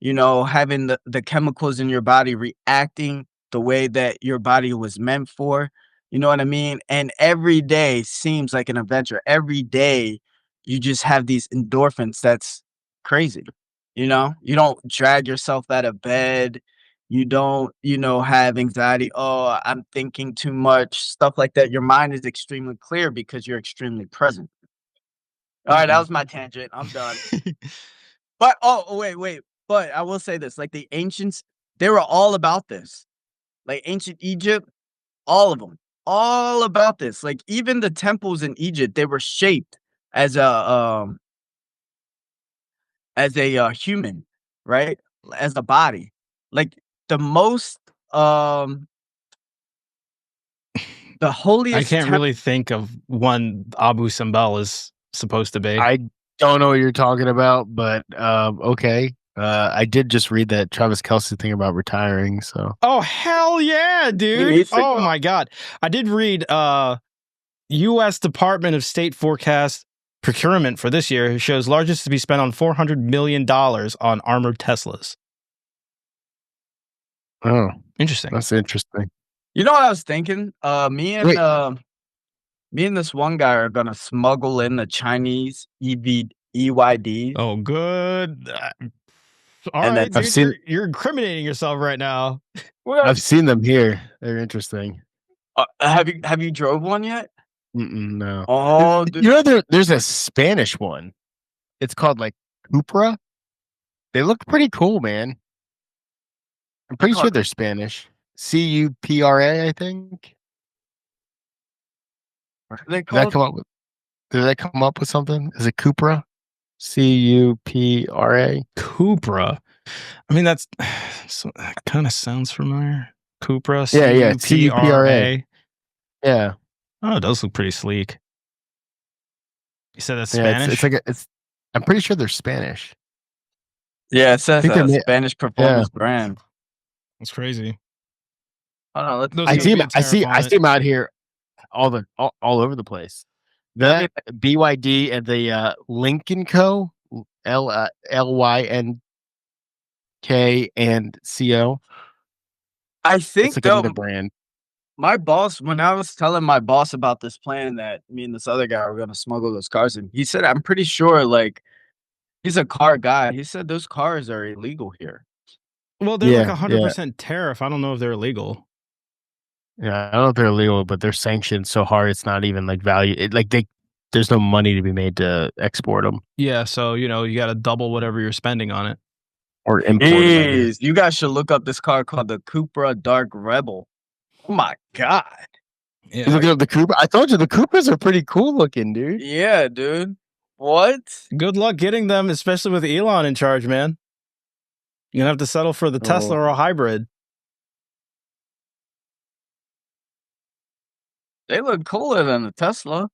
having the chemicals in your body reacting the way that your body was meant for. You know what I mean? And every day seems like an adventure. Every day you just have these endorphins. That's crazy. You don't drag yourself out of bed. You don't, have anxiety. Oh, I'm thinking too much, stuff like that. Your mind is extremely clear because you're extremely present. All right, that was my tangent. I'm done. But wait. But I will say this, like the ancients, they were all about this. Like ancient Egypt, all of them, all about this. Like even the temples in Egypt, they were shaped as a human, right? As a body. Like the most the I holiest can't really think of one Abu Simbel is supposed to be. I don't know what you're talking about, but okay. I did just read that Travis Kelce thing about retiring. So Oh hell yeah, dude! needs to Oh go. my god, I did read U.S. Department of State forecast procurement for this year shows largest to be spent on $400 million on armored Teslas. oh, Interesting. that's interesting. You know what I was thinking? Me and this one guy are gonna smuggle in the Chinese EYDs. Oh, good. All And right, then- dude, you're incriminating yourself right now. I've seen them here. They're interesting. Have you drove one yet? No. Oh, dude. You know, there's a Spanish one. It's called like Cupra. They look pretty cool, man. I'm pretty sure they're Spanish. Cupra, I think. They Did that come up with something? Is it Cupra? Cupra. Cupra. I mean, that kind of sounds familiar. Cupra. Yeah. Cupra. Yeah. Oh, it does look pretty sleek. You said that's Yeah, Spanish? I'm pretty sure they're Spanish. Yeah, it says think they're Spanish performance brand. That's crazy. I don't know. I see them out here all over the place. The BYD and the Lincoln Co. LYNK and CO. I think It's like another brand. my boss, when I was telling my boss about this plan that me and this other guy were gonna smuggle those cars in, he said, I'm pretty sure, like, he's a car guy. He said those cars are illegal here. Well, they're like 100% tariff. I don't know if they're illegal. Yeah, I don't know if they're illegal, but they're sanctioned so hard it's not even like value. There's no money to be made to export them. Yeah, so you got to double whatever you're spending on it. Or import them. Jeez, you guys should look up this car called the Cupra Dark Rebel. Oh my god. Yeah. Look at the Cupra. I told you the Cupras are pretty cool looking, dude. Yeah, dude. What? Good luck getting them, especially with Elon in charge, man. You're going to have to settle for the Tesla or a hybrid. They look cooler than the Tesla.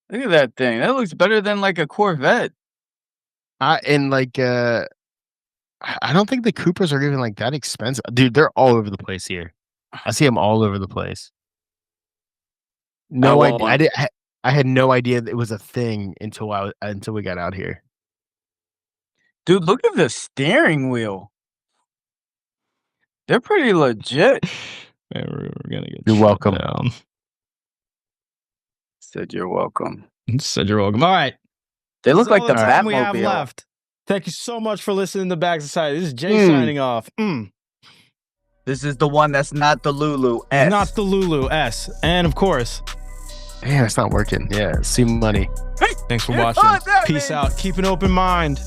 Look at that thing. That looks better than like a Corvette. I don't think the Cupras are even like that expensive, dude. They're all over the place here. I see them all over the place. No idea. I had no idea that it was a thing until we got out here. Dude, look at the steering wheel. They're pretty legit. Man, we're gonna get. You're welcome. Down. Said you're welcome. Said you're welcome. All right. They look That's like all the time we have Batmobile. left. Thank you so much for listening to Back Society. This is Jay signing off. This is the one that's not the Lulu S. Not the Lulu S. And of course, Yeah, it's not working. Yeah, see money. thanks for watching. Peace out. Keep an open mind.